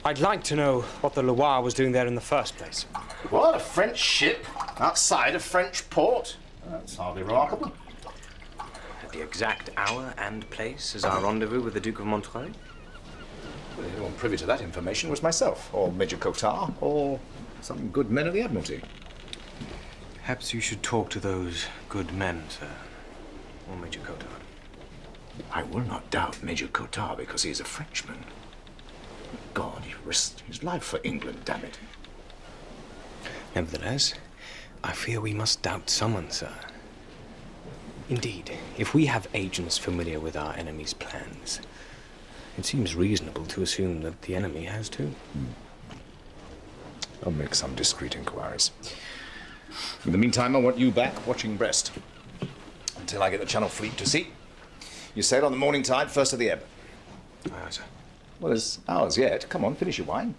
I'd like to know what the Loire was doing there in the first place.
What, a French ship outside a French port? That's hardly remarkable.
At the exact hour and place as our rendezvous with the Duke of Montreuil?
Well, the only one privy to that information was myself, or Major Cotard, or some good men of the Admiralty.
Perhaps you should talk to those good men, sir. Or Major Cotard.
I will not doubt Major Cotard because he is a Frenchman. God, he risked his life for England, damn it.
Nevertheless, I fear we must doubt someone, sir. Indeed, if we have agents familiar with our enemy's plans, it seems reasonable to assume that the enemy has too.
I'll make some discreet inquiries. In the meantime, I want you back watching Brest until I get the Channel Fleet to sea. You sail on the morning tide, first of the ebb.
Aye, sir.
Well, there's hours yet. Come on, finish your wine.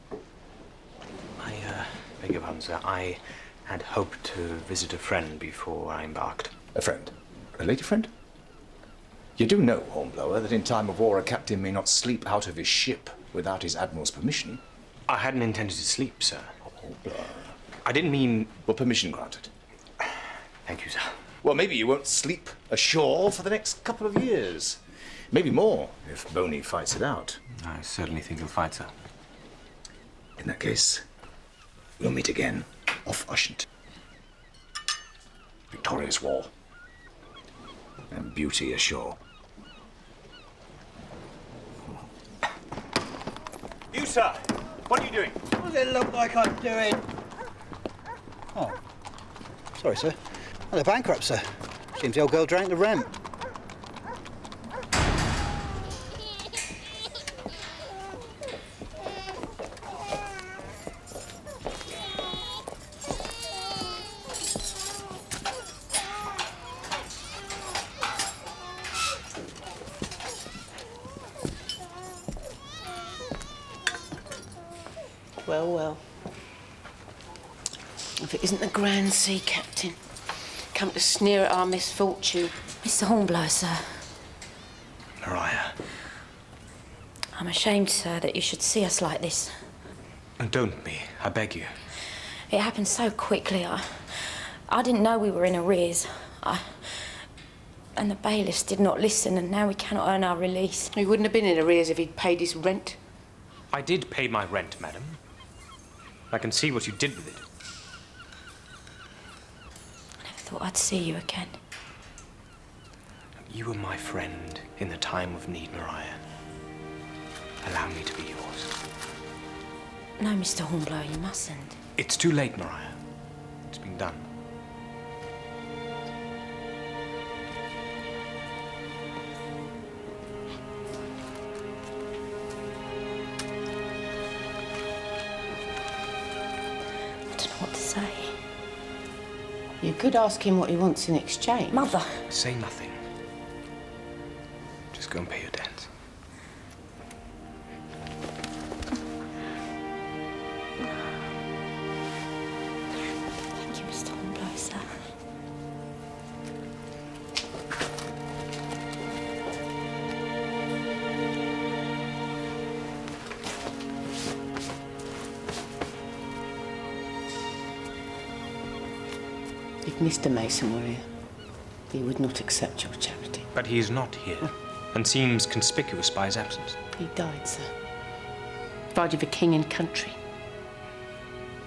Beg your pardon, sir. I had hoped to visit a friend before I embarked.
A friend? A lady friend? You do know, Hornblower, that in time of war a captain may not sleep out of his ship without his admiral's permission.
I hadn't intended to sleep, sir. I didn't mean...
Well, permission granted.
Thank you, sir.
Well, maybe you won't sleep ashore for the next couple of years. Maybe more, if Boney fights it out.
I certainly think he'll fight, sir.
In that case, we'll meet again off Ushant. Victorious war. And beauty ashore.
You, sir, what are you doing?
What does it look like I'm doing? Oh. Sorry, sir. Well, they're bankrupt, sir. Seems the old girl drank the rent.
Well, well. If it isn't the Grand Sea Captain, come to sneer at our misfortune.
Mr. Hornblower, sir.
Maria.
I'm ashamed, sir, that you should see us like this.
And don't be, I beg you.
It happened so quickly. I didn't know we were in arrears. And the bailiffs did not listen, and now we cannot earn our release.
He wouldn't have been in arrears if he'd paid his rent.
I did pay my rent, madam. I can see what you did with it.
I never thought I'd see you again.
You were my friend in the time of need, Maria. Allow me to be yours.
No, Mr. Hornblower, you mustn't.
It's too late, Maria. It's been done.
I don't know what to say.
You could ask him what he wants in exchange.
Mother!
Say nothing. Just go and pay your debts.
Thank you, Mr. Hornblower, sir.
If Mr. Mason were here, he would not accept your charity.
But he is not here, and seems conspicuous by his absence.
He died, sir. Died of a king and country.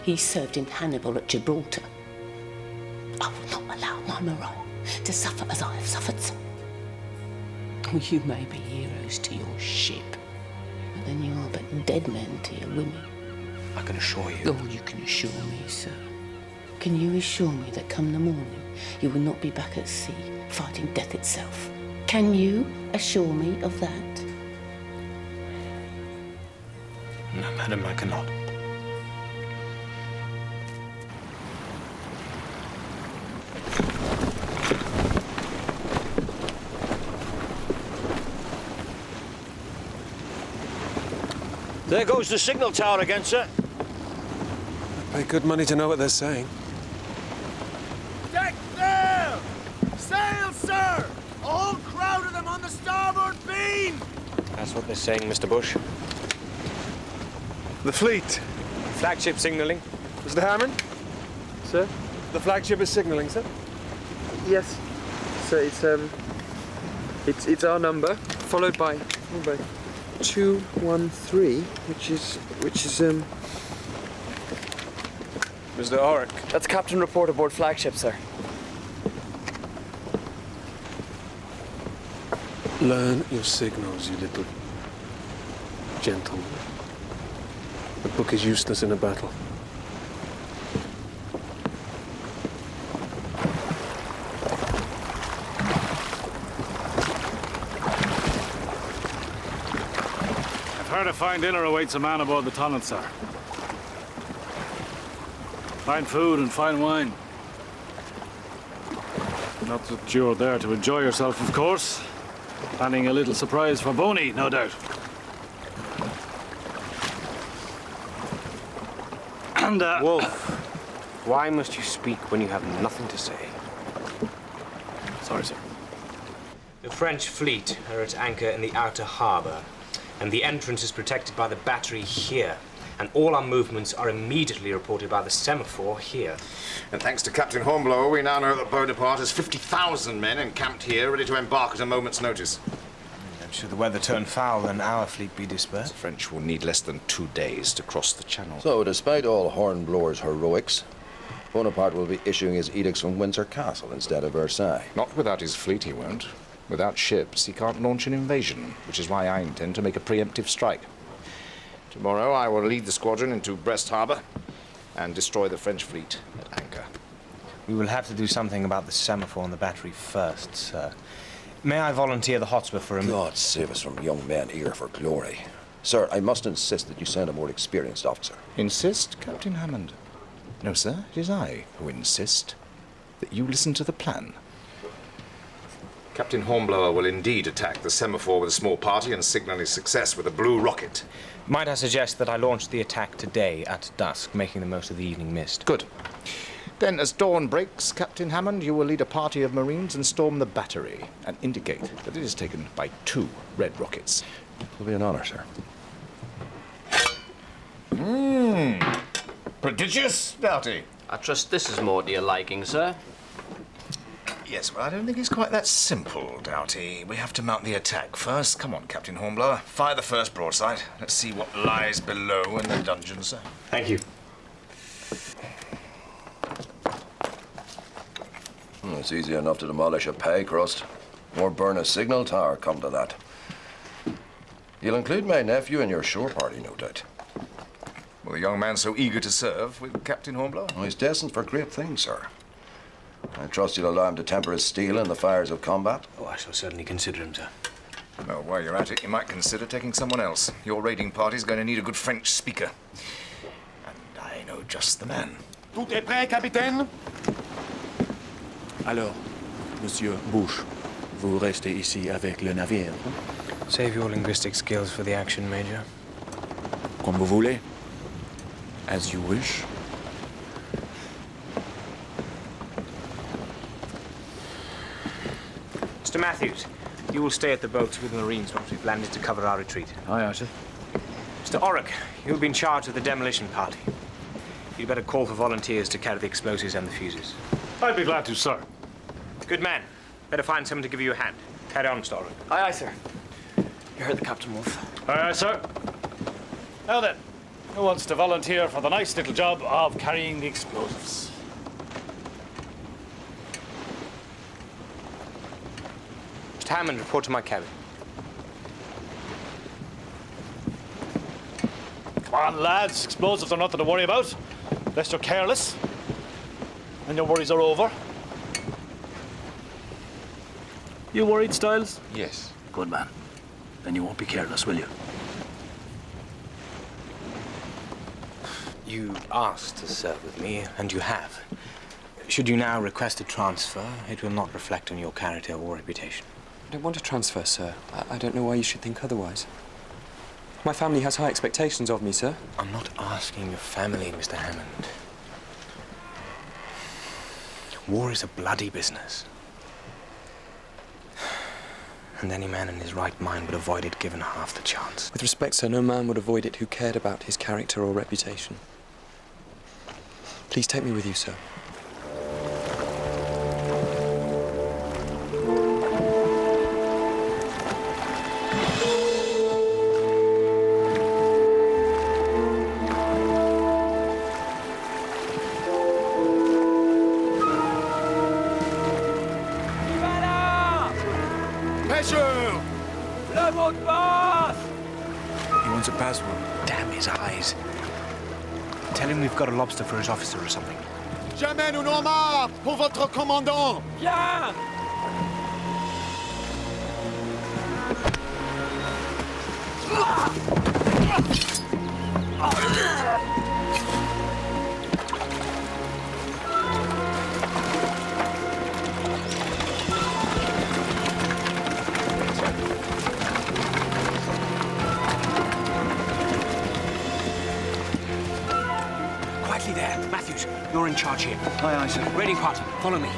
He served in Hannibal at Gibraltar. I will not allow my Maria to suffer as I have suffered, sir. Oh, you may be heroes to your ship, but then you are but dead men to your women.
I can assure you.
Oh, you can assure me, sir. Can you assure me that come the morning you will not be back at sea fighting death itself? Can you assure me of that?
No, madam, I cannot.
There goes the signal tower again, sir.
Pay good money to know what they're saying.
Deck there! Sail, sir! A whole crowd of them on the starboard beam!
That's what they're saying, Mr. Bush.
The fleet.
Flagship signaling.
Mr. Hammond?
Sir?
The flagship is signaling, sir?
Yes. So it's our number, followed by 213, which is
Mr. Oric.
That's Captain Report aboard flagship, sir.
Learn your signals, you little gentleman. The book is useless in a battle.
I've heard a fine dinner awaits a man aboard the Tonnant, sir. Fine food and fine wine. Not that you're there to enjoy yourself, of course. Planning a little surprise for Boney, no doubt.
And,
Wolf, why must you speak when you have nothing to say?
Sorry, sir.
The French fleet are at anchor in the outer harbour, and the entrance is protected by the battery here. And all our movements are immediately reported by the semaphore here.
And thanks to Captain Hornblower, we now know that Bonaparte has 50,000 men encamped here, ready to embark at a moment's notice.
And should the weather turn foul, then our fleet be dispersed?
The French will need less than 2 days to cross the Channel.
So, despite all Hornblower's heroics, Bonaparte will be issuing his edicts from Windsor Castle instead of Versailles.
Not without his fleet, he won't. Without ships, he can't launch an invasion, which is why I intend to make a preemptive strike. Tomorrow, I will lead the squadron into Brest Harbor and destroy the French fleet at anchor.
We will have to do something about the semaphore and the battery first, sir. May I volunteer the Hotspur for a...
God save us from young men eager for glory. Sir, I must insist that you send a more experienced officer.
Insist, Captain Hammond? No, sir, it is I who insist that you listen to the plan. Captain Hornblower will indeed attack the semaphore with a small party and signal his success with a blue rocket.
Might I suggest that I launch the attack today at dusk, making the most of the evening mist?
Good. Then, as dawn breaks, Captain Hammond, you will lead a party of Marines and storm the battery and indicate that it is taken by 2 red rockets.
It will be an honor, sir.
Prodigious, Doughty.
I trust this is more to your liking, sir.
Yes, well, I don't think it's quite that simple, Doughty. We have to mount the attack first. Come on, Captain Hornblower. Fire the first broadside. Let's see what lies below in the dungeon, sir.
Thank you.
It's easy enough to demolish a pay crust, or burn a signal tower, come to that. You'll include my nephew in your shore party, no doubt.
Well, the young man so eager to serve with Captain Hornblower?
Well, he's destined for great things, sir. I trust you'll allow him to temper his steel in the fires of combat.
Oh, I shall certainly consider him, sir.
Well, while you're at it, you might consider taking someone else. Your raiding party's going to need a good French speaker. And I know just the man.
Tout est prêt, capitaine?
Alors, Monsieur Bush, vous restez ici avec le navire?
Save your linguistic skills for the action, Major.
Comme vous voulez. As you wish.
Mr. Matthews, you will stay at the boats with the Marines once we've landed to cover our retreat.
Aye, aye, sir.
Mr. Orrick, you'll be in charge of the demolition party. You'd better call for volunteers to carry the explosives and the fuses.
I'd be glad to, sir.
Good man. Better find someone to give you a hand. Carry on, Mr. Orrick.
Aye, aye, sir. You heard the Captain, Wolf.
Aye, aye, sir. Now then, who wants to volunteer for the nice little job of carrying the explosives?
Mr. Hammond, report to my cabin.
Come on, lads. Explosives are nothing to worry about. Unless you're careless. And your worries are over. You worried, Styles?
Yes.
Good man. Then you won't be careless, will you?
You asked to serve with me, and you have. Should you now request a transfer, it will not reflect on your character or reputation.
I don't want a transfer, sir. I don't know why you should think otherwise. My family has high expectations of me, sir.
I'm not asking your family, Mr. Hammond. War is a bloody business. And any man in his right mind would avoid it given half the chance.
With respect, sir, no man would avoid it who cared about his character or reputation. Please take me with you, sir.
Le mot de passe!
He wants a password.
Damn his eyes. Tell him we've got a lobster for his officer or something.
Jamais nous n'en marre pour votre commandant! Bien!
you're in charge here.
Aye, aye, sir.
Raiding party, follow me.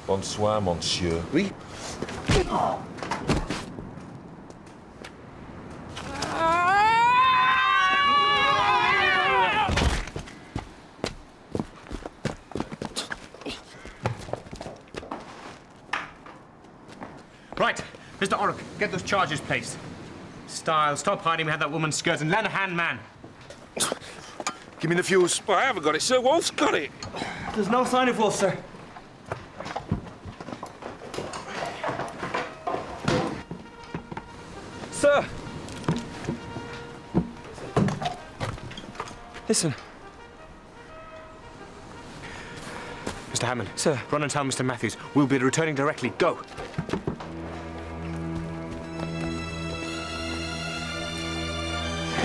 Bonsoir, monsieur.
Oui.
Right, Mr. Orrock, get those charges placed. Styles, stop hiding behind that woman's skirt and lend a hand, man.
Give me the fuse. Well, I haven't got it, sir. Wolf's got it.
There's no sign of Wolf, sir.
Sir! Listen.
Mr. Hammond. Sir. Run and tell Mr. Matthews. We'll be returning directly. Go.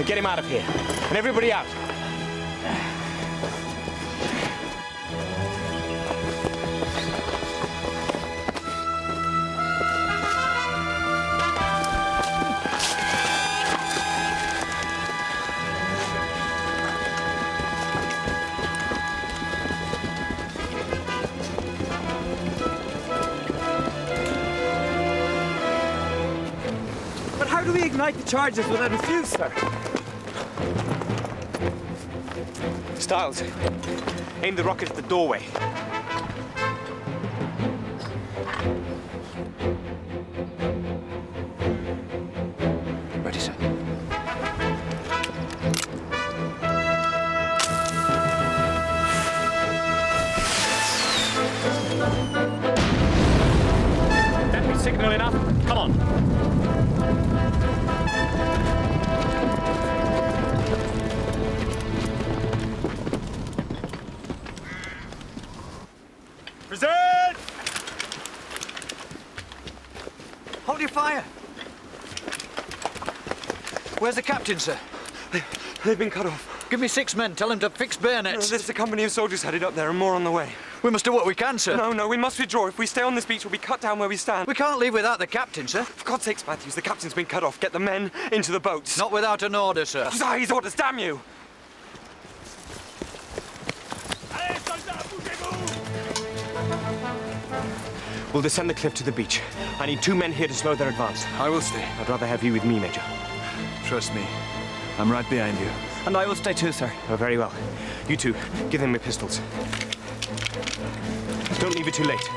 Get him out of here. And everybody out.
But how do we ignite the charges without a fuse, sir?
Styles, aim the rocket at the doorway.
Ready, sir.
That be signal enough. Come on.
Present! Hold your fire. Where's the captain, sir?
They've been cut off.
Give me 6 men. Tell him to fix bayonets.
There's a company of soldiers headed up there and more on the way.
We must do what we can, sir.
No, we must withdraw. If we stay on this beach, we'll be cut down where we stand.
We can't leave without the captain, sir.
For God's sakes, Matthews, the captain's been cut off. Get the men into the boats.
Not without an order, sir.
His orders, damn you!
We'll descend the cliff to the beach. I need 2 men here to slow their advance.
I will stay.
I'd rather have you with me, Major.
Trust me. I'm right behind you.
And I will stay too, sir.
Oh, very well. You two, give them your pistols. Don't leave it too late.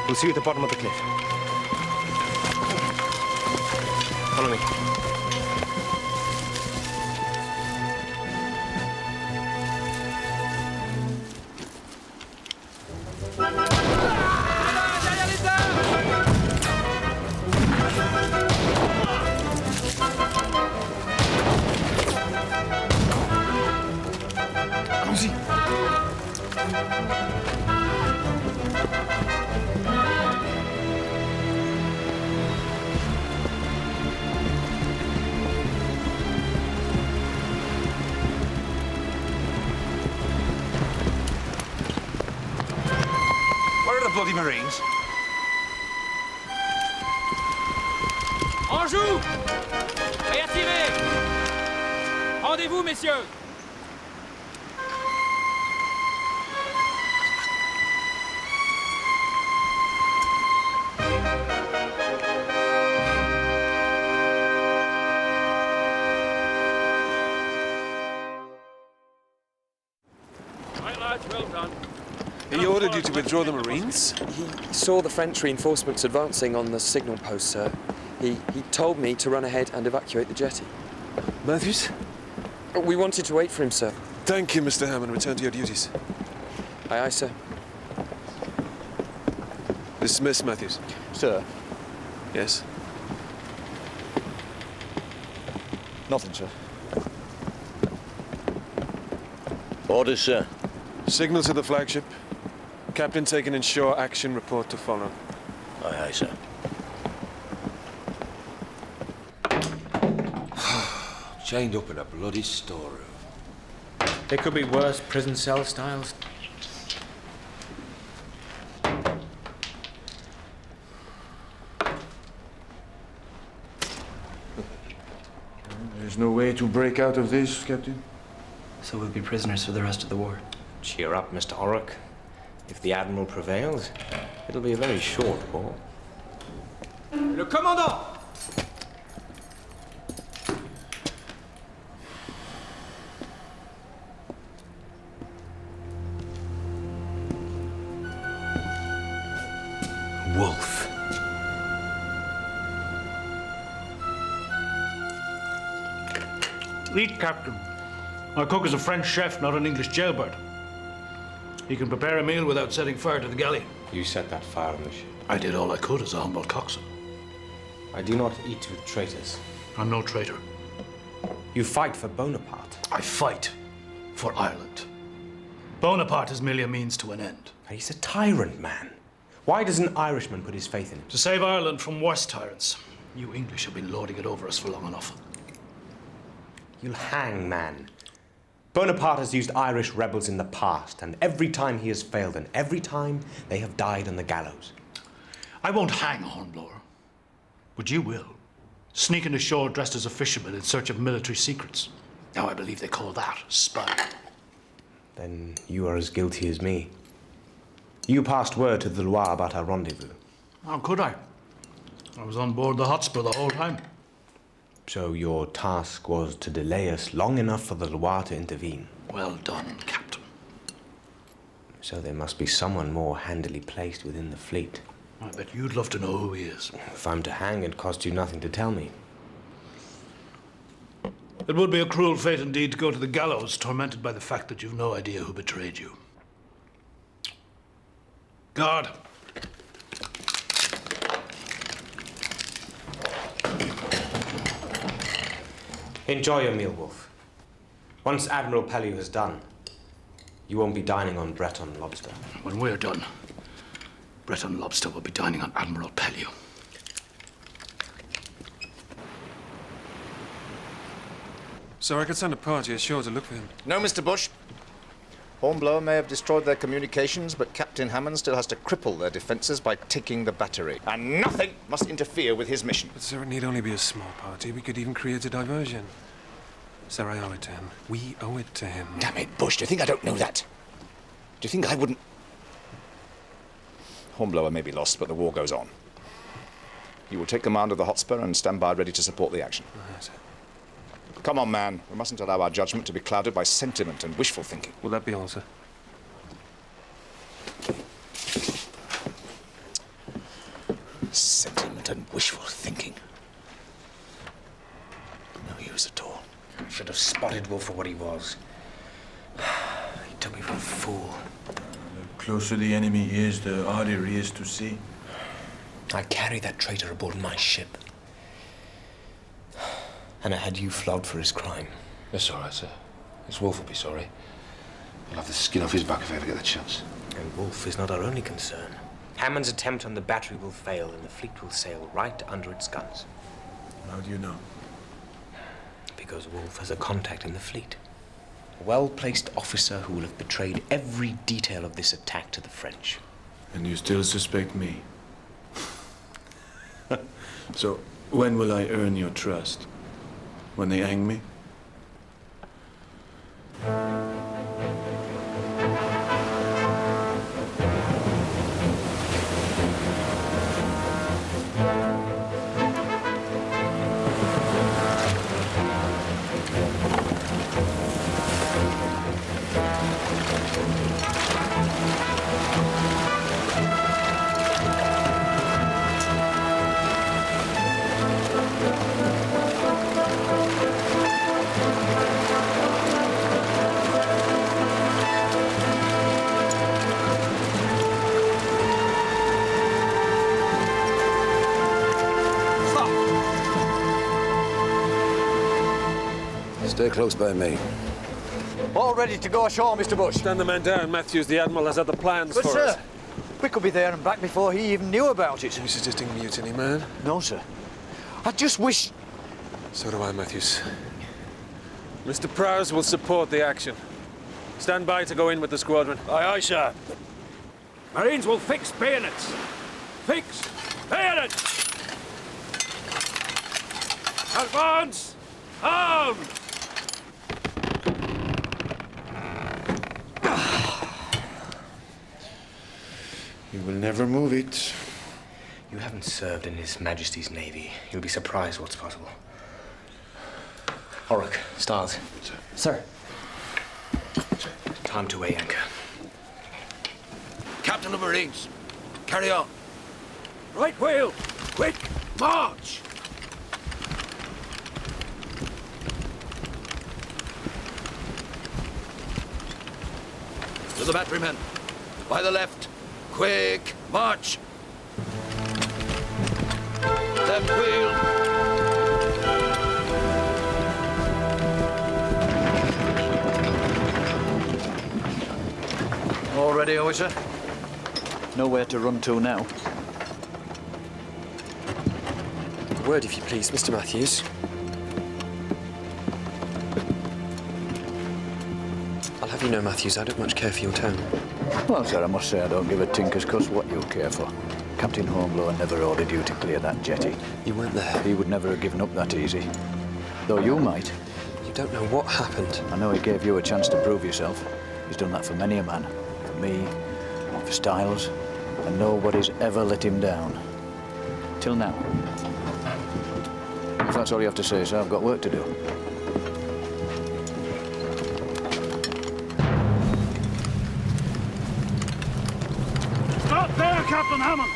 We'll see you at the bottom of the cliff. Follow me.
Allons-y.
Where are the bloody Marines?
En joue! Et attirez! Rendez-vous, messieurs! Right, lads, well done.
He ordered you to withdraw the Marines?
He saw the French reinforcements advancing on the signal post, sir. He told me to run ahead and evacuate the jetty.
Matthews?
We wanted to wait for him, sir.
Thank you, Mr. Hammond. Return to your duties.
Aye, aye, sir.
Dismiss, Matthews.
Sir?
Yes?
Nothing, sir.
Orders, sir.
Signal to the flagship. Captain taken in shore, action report to follow.
Aye, aye, sir.
Chained up in a bloody storeroom.
There could be worse prison cell styles.
There's no way to break out of this, Captain?
So we'll be prisoners for the rest of the war.
Cheer up, Mr. Orrock. If the Admiral prevails, it'll be a very short war.
Le commandant!
Wolf.
Eat, Captain. Our cook is a French chef, not an English jailbird. He can prepare a meal without setting fire to the galley.
You set that fire on the ship.
I did all I could as a humble coxswain.
I do not eat with traitors.
I'm no traitor.
You fight for Bonaparte.
I fight for Ireland. Bonaparte is merely a means to an end.
He's a tyrant, man. Why does an Irishman put his faith in him?
To save Ireland from worse tyrants. You English have been lording it over us for long enough.
You'll hang, man. Bonaparte has used Irish rebels in the past, and every time he has failed, and every time they have died on the gallows.
I won't hang Hornblower, but you will. Sneaking ashore dressed as a fisherman in search of military secrets. Now I believe they call that spy.
Then you are as guilty as me. You passed word to the Loire about our rendezvous.
How could I? I was on board the Hotspur the whole time.
So your task was to delay us long enough for the Loire to intervene.
Well done, Captain.
So there must be someone more handily placed within the fleet.
I bet you'd love to know who he is.
If I'm to hang, it costs you nothing to tell me.
It would be a cruel fate indeed to go to the gallows, tormented by the fact that you've no idea who betrayed you. Guard.
Enjoy your meal, Wolf. Once Admiral Pellew has done, you won't be dining on Breton lobster.
When we're done, Breton lobster will be dining on Admiral Pellew.
So I could send a party ashore to look for him.
No, Mr. Bush. Hornblower may have destroyed their communications, but Captain Hammond still has to cripple their defences by taking the battery. And nothing must interfere with his mission.
But, sir, it need only be a small party. We could even create a diversion. Sir, I owe it to him. We owe it to him.
Damn it, Bush, do you think I don't know that? Do you think I wouldn't... Hornblower may be lost, but the war goes on. You will take command of the Hotspur and stand by ready to support the action.
Sir.
Come on, man. We mustn't allow our judgment to be clouded by sentiment and wishful thinking.
Will that be all, sir?
Sentiment and wishful thinking. No use at all.
I should have spotted Wolf for what he was. He took me for a fool.
The closer the enemy is, the harder he is to see.
I carried that traitor aboard my ship. And I had you flogged for his crime.
That's all right, sir. This Wolf will be sorry. I'll have the skin off his back if I ever get the chance.
And Wolf is not our only concern. Hammond's attempt on the battery will fail, and the fleet will sail right under its guns.
How do you know?
Because Wolf has a contact in the fleet. A well-placed officer who will have betrayed every detail of this attack to the French.
And you still suspect me? So, when will I earn your trust? When they hang me?
Stay close by me.
All ready to go ashore, Mr. Bush.
Stand the men down, Matthews. The Admiral has other plans
But,
for
sir,
us.
we could be there and back before he even knew about it.
Are you suggesting mutiny, man?
No, sir. I just wish...
So do I, Matthews. Mr. Prowse will support the action. Stand by to go in with the squadron.
Aye, aye, sir.
Marines will fix bayonets. Fix bayonets! Advance! Armed!
You will never move it.
You haven't served in His Majesty's Navy. You'll be surprised what's possible. Horrock, Stiles.
Sir.
Time to weigh anchor.
Captain of Marines, carry on.
Right wheel! Quick! March!
To the batterymen. By the left. Quick, march. Left wheel.
All ready, officer? Nowhere to run to now.
A word, if you please, Mr. Matthews. I'll have you know, Matthews, I don't much care for your tone.
Well, sir, I must say I don't give a tinker's cuss what you care for. Captain Hornblower never ordered you to clear that jetty.
You weren't there.
He would never have given up that easy. Though you might.
You don't know what happened.
I know he gave you a chance to prove yourself. He's done that for many a man. For me, for Stiles, and nobody's ever let him down. Till now. If that's all you have to say, sir, I've got work to do.
Stop there, Captain Hammond!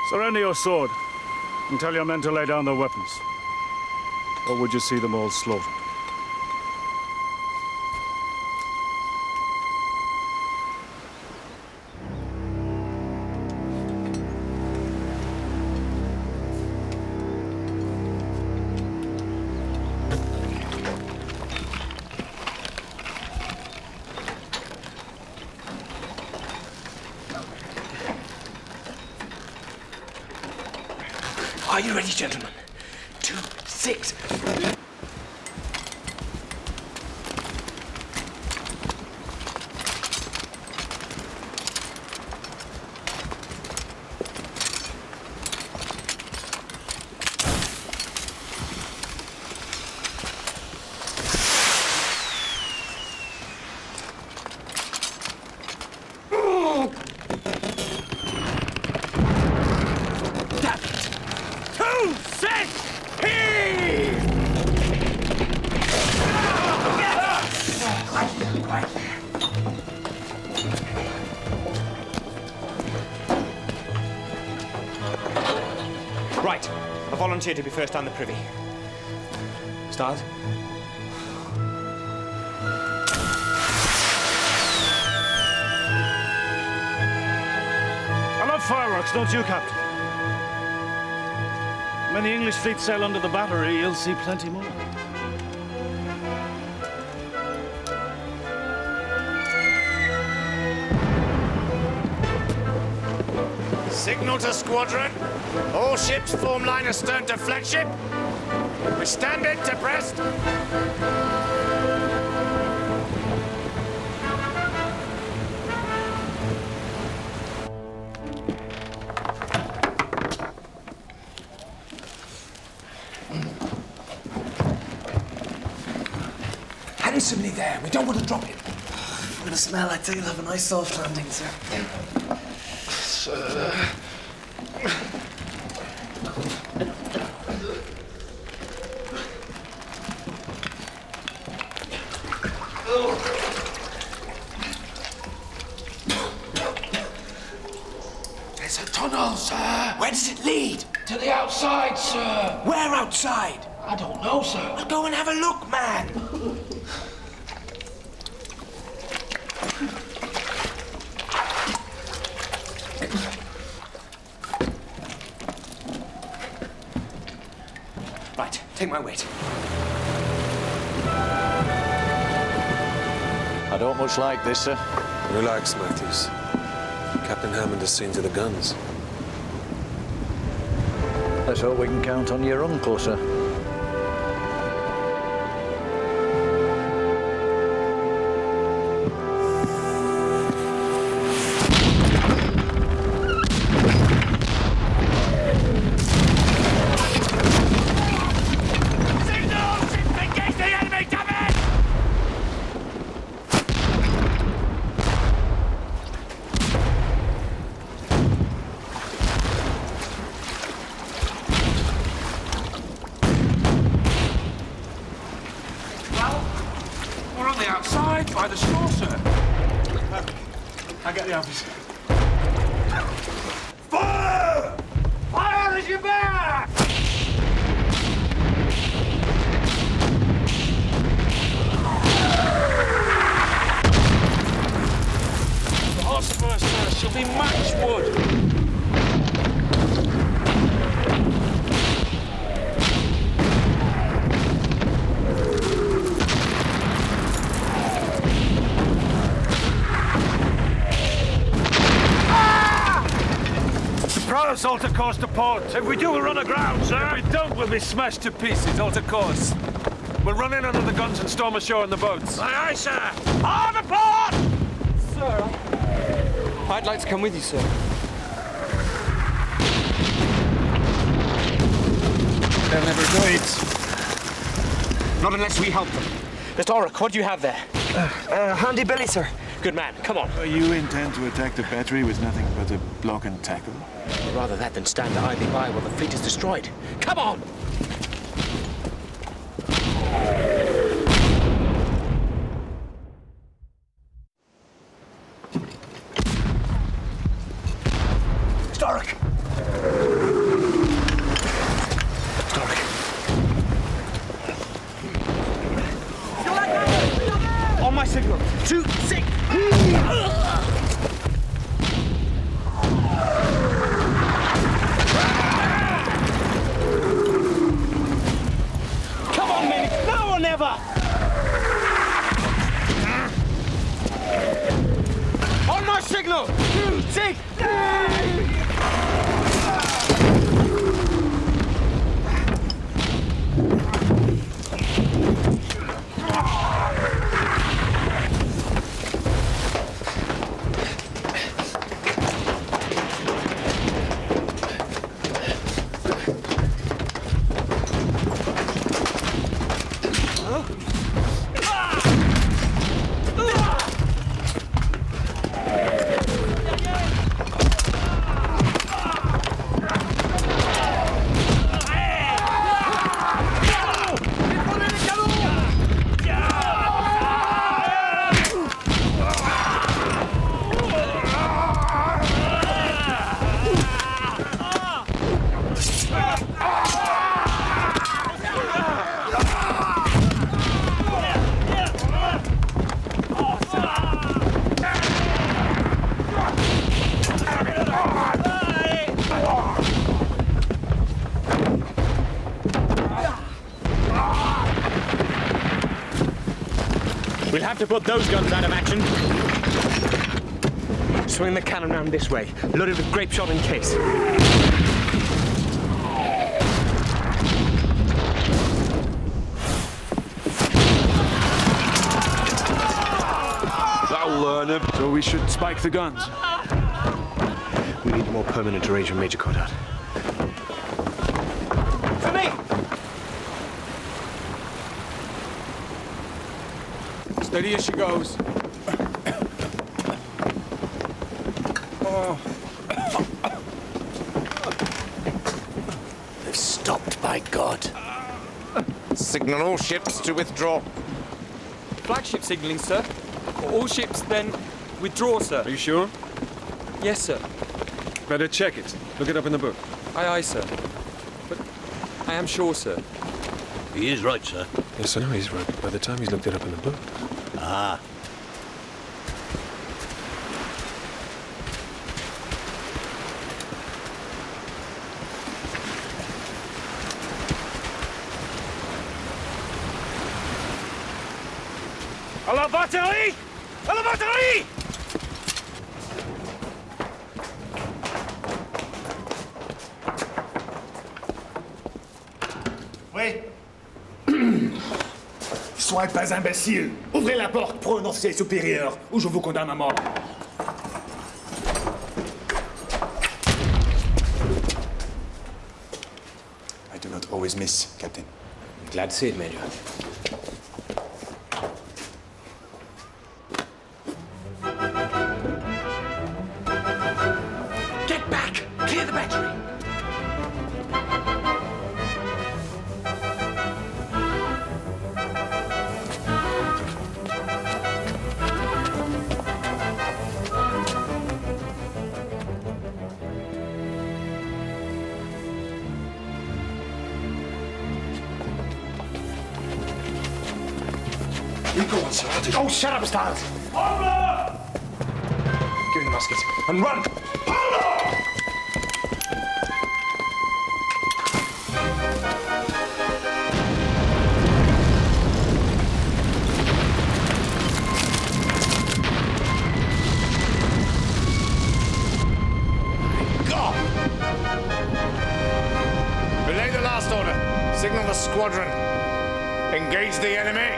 Surrender your sword and tell your men to lay down their weapons. Or would you see them all slaughtered?
Are you ready, gentlemen? 2, 6.
Right. I volunteer to be first down the privy. Stiles?
I love fireworks, don't you, Captain? When the English fleet sail under the battery, you'll see plenty more.
Signal to squadron. All ships form line astern to flagship. We stand it to Brest.
Handsomely there. We don't want to drop him.
From the smell, I'd say you'll have a nice soft landing, sir.
sir.
There's a tunnel, sir. Where does it lead?
To the outside, sir.
Where outside?
I don't know, sir.
Well, go and have a look, man.
Right, take my weight.
I don't much like this, sir.
Relax, Matthews. Captain Hammond has seen to the guns.
Let's hope we can count on your uncle, sir.
We're on the outside, by the shore, sir.
I get the office.
Fire! Fire as you back!
The horse first, sir. She'll be matchwood.
Prowess, alter course to port. If we do, we'll run aground, sir.
If we don't, we'll be smashed to pieces. Alter course. We'll run in under the guns and storm ashore in the boats.
Aye, aye, sir. On the port!
Sir, I'd like to come with you, sir.
They'll never do it.
Not unless we help them. Mr. Orrick, what do you have there?
Handy Billy, sir.
Good man, come on.
You intend to attack the battery with nothing but a block and tackle?
Rather that than stand idly by while the fleet is destroyed. Come on!
Stark!
On my signal. 2, 6. Come on, men. Now or never. On my signal. 2, 6. We'll have to put those guns out of action. Swing the cannon round this way, loaded with grape shot in case.
That'll learn him.
So we should spike the guns.
We need a more permanent arrangement, Major Coddard.
For me!
Steady as she goes. Oh.
stopped, by God.
Signal all ships to withdraw.
Flagship signalling, sir. All ships then withdraw, sir.
Are you sure?
Yes, sir.
Better check it. Look it up in the book.
Aye, aye, sir. But I am sure, sir.
He is right, sir.
Yes, I know he's right. By the time he's looked it up in the book.
Ah.
À la batterie! À la batterie!
Oui. Soyez pas imbécile. Ouvrez la porte, prononcez supérieur, ou je vous condamne à mort.
I do not always miss, Captain.
I'm glad to see it, Major.
Get back! Clear the battery!
You go on, sir. I'll do it.
Oh, shut up, Stiles!
Hornblower!
Give me the musket and run!
Relay the last order. Signal the squadron. Engage the enemy.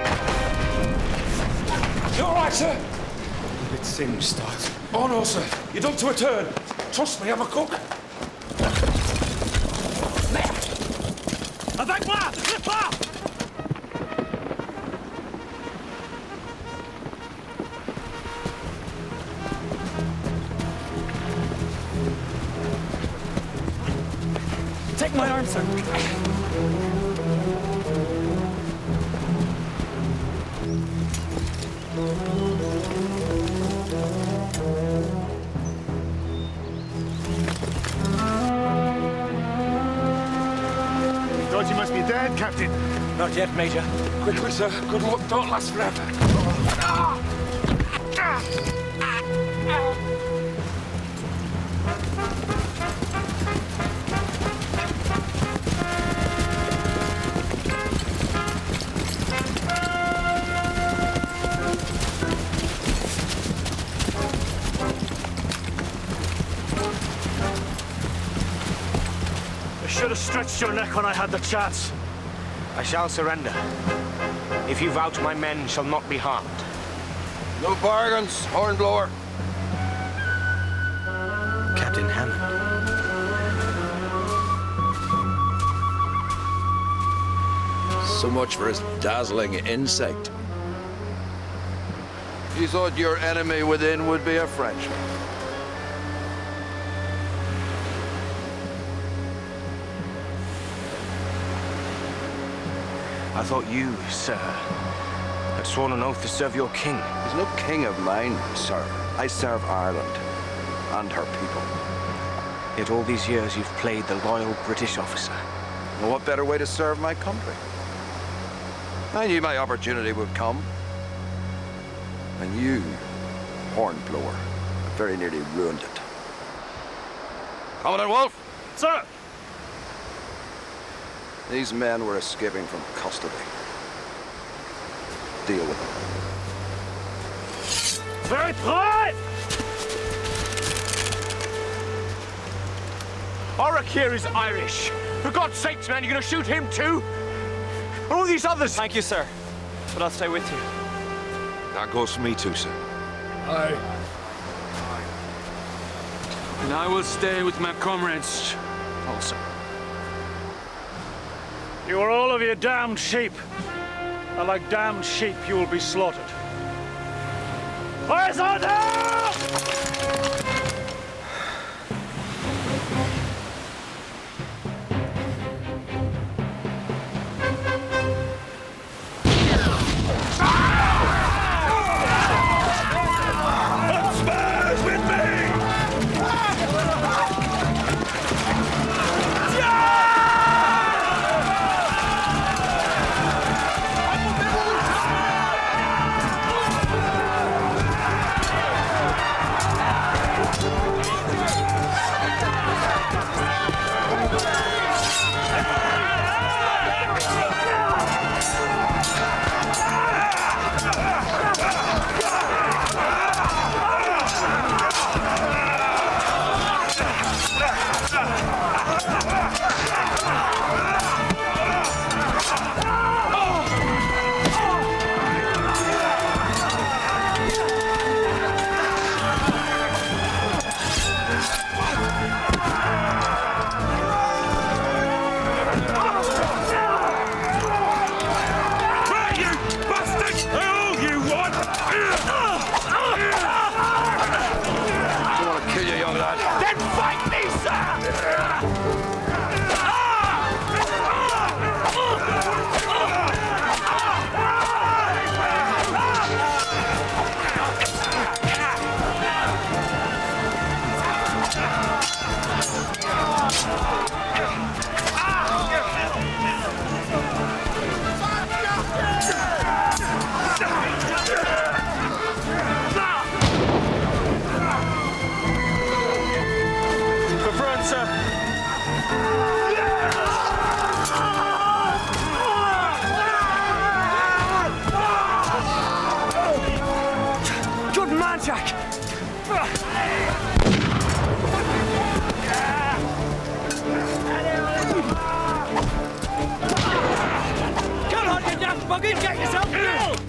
You all right, sir?
A bit singed, Stiles.
Oh, no, sir. You're done to a turn. Trust me, I'm a cook.
Avec moi! Le pas!
Take my arm, sir.
Thought you must be dead, Captain.
Not yet, Major.
Quickly, sir. Good luck don't last forever.
I should have stretched your neck when I had the chance.
I shall surrender. If you vouch, my men shall not be harmed.
No bargains, Hornblower.
Captain Hammond.
So much for his dazzling insight.
You thought your enemy within would be a Frenchman.
I thought you, sir, had sworn an oath to serve your king.
He's no king of mine, sir. I serve Ireland and her people.
Yet all these years you've played the loyal British officer.
Well, what better way to serve my country? I knew my opportunity would come. And you, Hornblower, very nearly ruined it. Commandant Wolfe!
Sir!
These men were escaping from custody. Deal with them.
Very prêt! Oric here is Irish. For God's sakes, man, you're gonna shoot him too? And all these others?
Thank you, sir. But I'll stay with you.
That goes for me too, sir.
Aye.
And I will stay with my comrades also.
You are all of you damned sheep. And like damned sheep, you will be slaughtered. Horizontal!
You bastards! All you want!
I want to kill you, young lad.
Then fight me, sir!
For front, sir.
Good man, Jack!
Come on, you damn buggers, get yourself killed!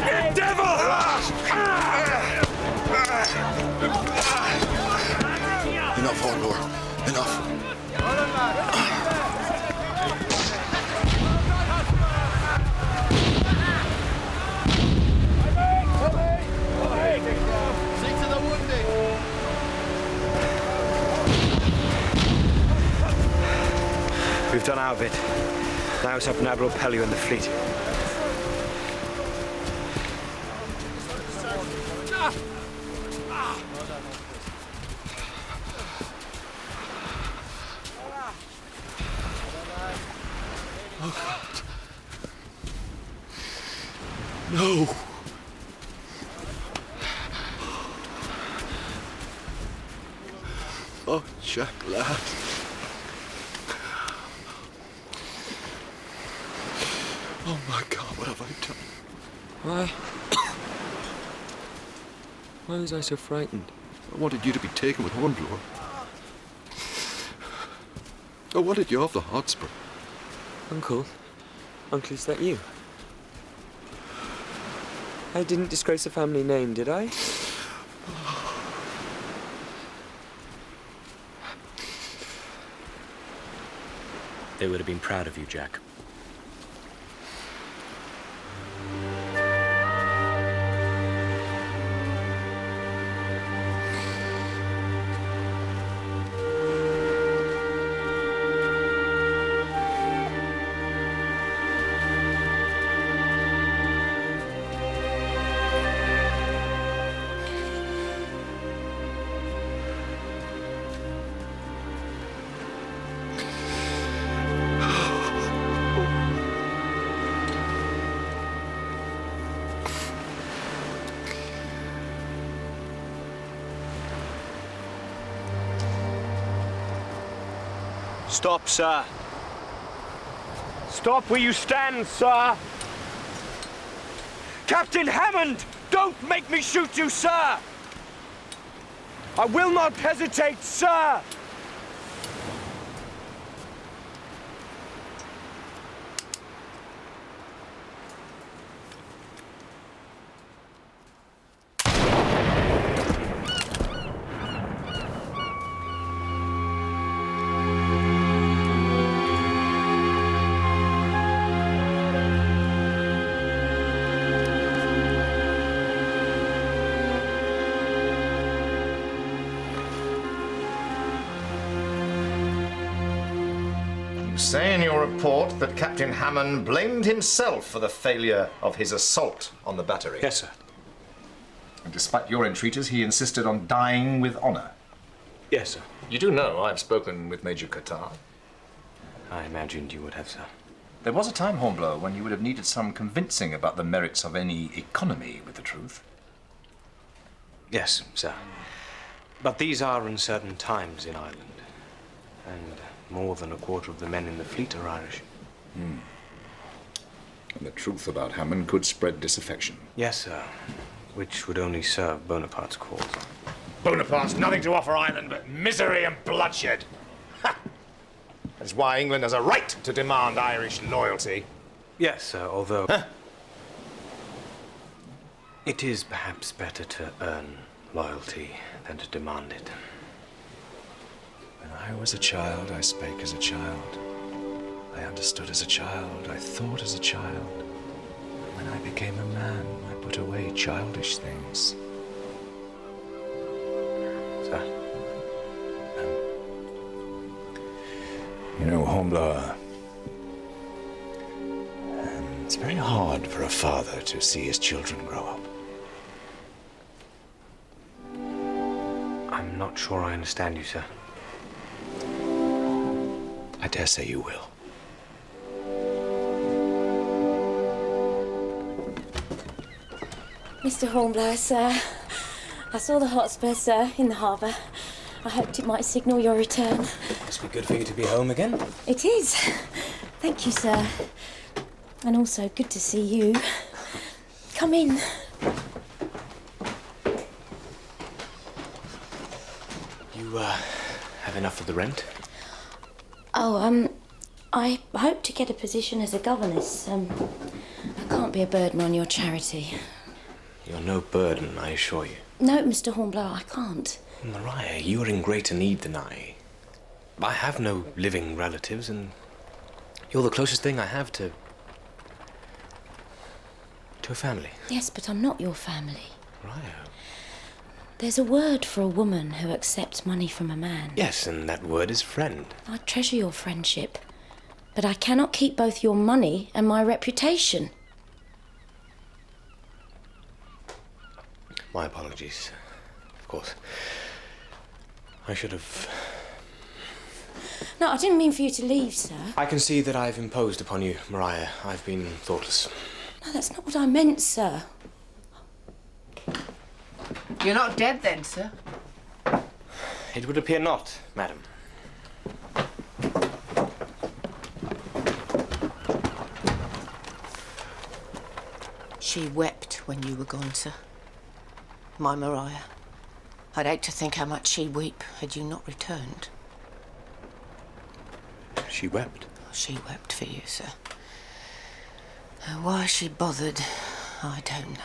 You devil!
Enough, Hornblower. Enough.
We've done our bit. Now it's up and Admiral Pellew and the fleet.
Oh, God. No. Oh, Jack, lad. Oh, my God, what have I done?
Why? Why was I so frightened?
I wanted you to be taken with Hornblower. I wanted you off the Hotspur.
Uncle? Uncle, is that you? I didn't disgrace the family name, did I?
They would have been proud of you, Jack.
Stop, sir. Stop where you stand, sir. Captain Hammond, don't make me shoot you, sir. I will not hesitate, sir.
You say in your report that Captain Hammond blamed himself for the failure of his assault on the battery.
Yes, sir.
And despite your entreaties, he insisted on dying with honor.
Yes, sir.
You do know I've spoken with Major Qatar.
I imagined you would have, sir.
There was a time, Hornblower, when you would have needed some convincing about the merits of any economy with the truth.
Yes, sir. But these are uncertain times in Ireland. And more than a quarter of the men in the fleet are Irish.
And the truth about Hammond could spread disaffection.
Yes, sir. Which would only serve Bonaparte's cause.
Bonaparte's nothing to offer Ireland but misery and bloodshed. Ha! That's why England has a right to demand Irish loyalty.
Yes, sir, although... It is perhaps better to earn loyalty than to demand it.
I was a child, I spake as a child. I understood as a child, I thought as a child. When I became a man, I put away childish things.
Sir?
You know, Hornblower, it's very hard for a father to see his children grow up.
I'm not sure I understand you, sir.
I dare say you will.
Mr. Hornblower, sir. I saw the Hotspur, sir, in the harbour. I hoped it might signal your return.
Must be good for you to be home again.
It is. Thank you, sir. And also good to see you. Come in.
You, have enough of the rent?
Oh, I hope to get a position as a governess. I can't be a burden on your charity.
You're no burden, I assure you.
No, Mr. Hornblower, I can't.
Maria, you are in greater need than I. I have no living relatives, and you're the closest thing I have to a family.
Yes, but I'm not your family.
Maria.
There's a word for a woman who accepts money from a man.
Yes, and that word is friend.
I treasure your friendship, but I cannot keep both your money and my reputation.
My apologies. Of course. I should have...
No, I didn't mean for you to leave, sir.
I can see that I've imposed upon you, Maria. I've been thoughtless.
No, that's not what I meant, sir.
You're not dead then, sir?
It would appear not, madam.
She wept when you were gone, sir. My Maria. I'd hate to think how much she'd weep had you not returned.
She wept?
She wept for you, sir. Why she bothered, I don't know.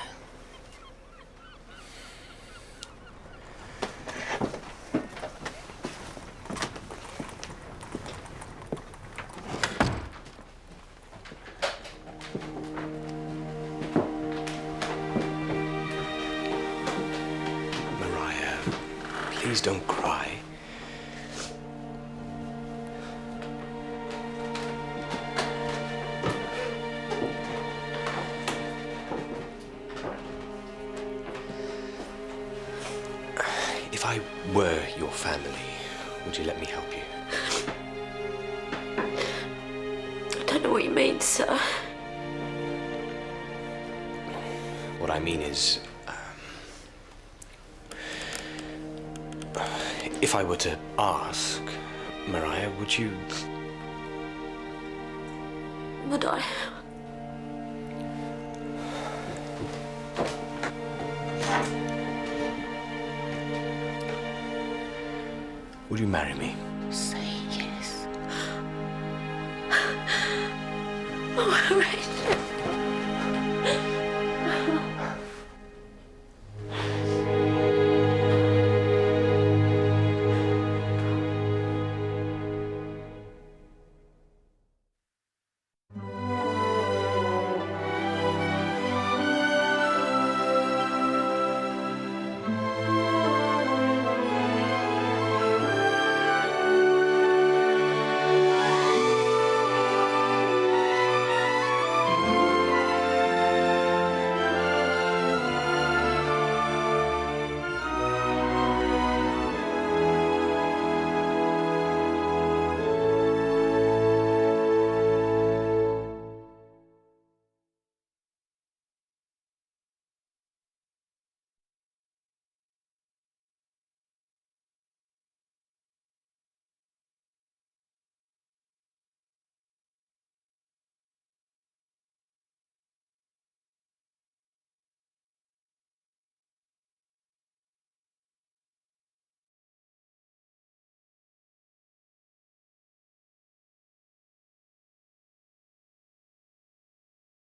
Maria, please don't cry. If I were your family, would you let me help you?
I don't know what you mean, sir.
What I mean is, if I were to ask, Maria, would you...
Would I?
Would you marry me?
Say yes. Oh, all right.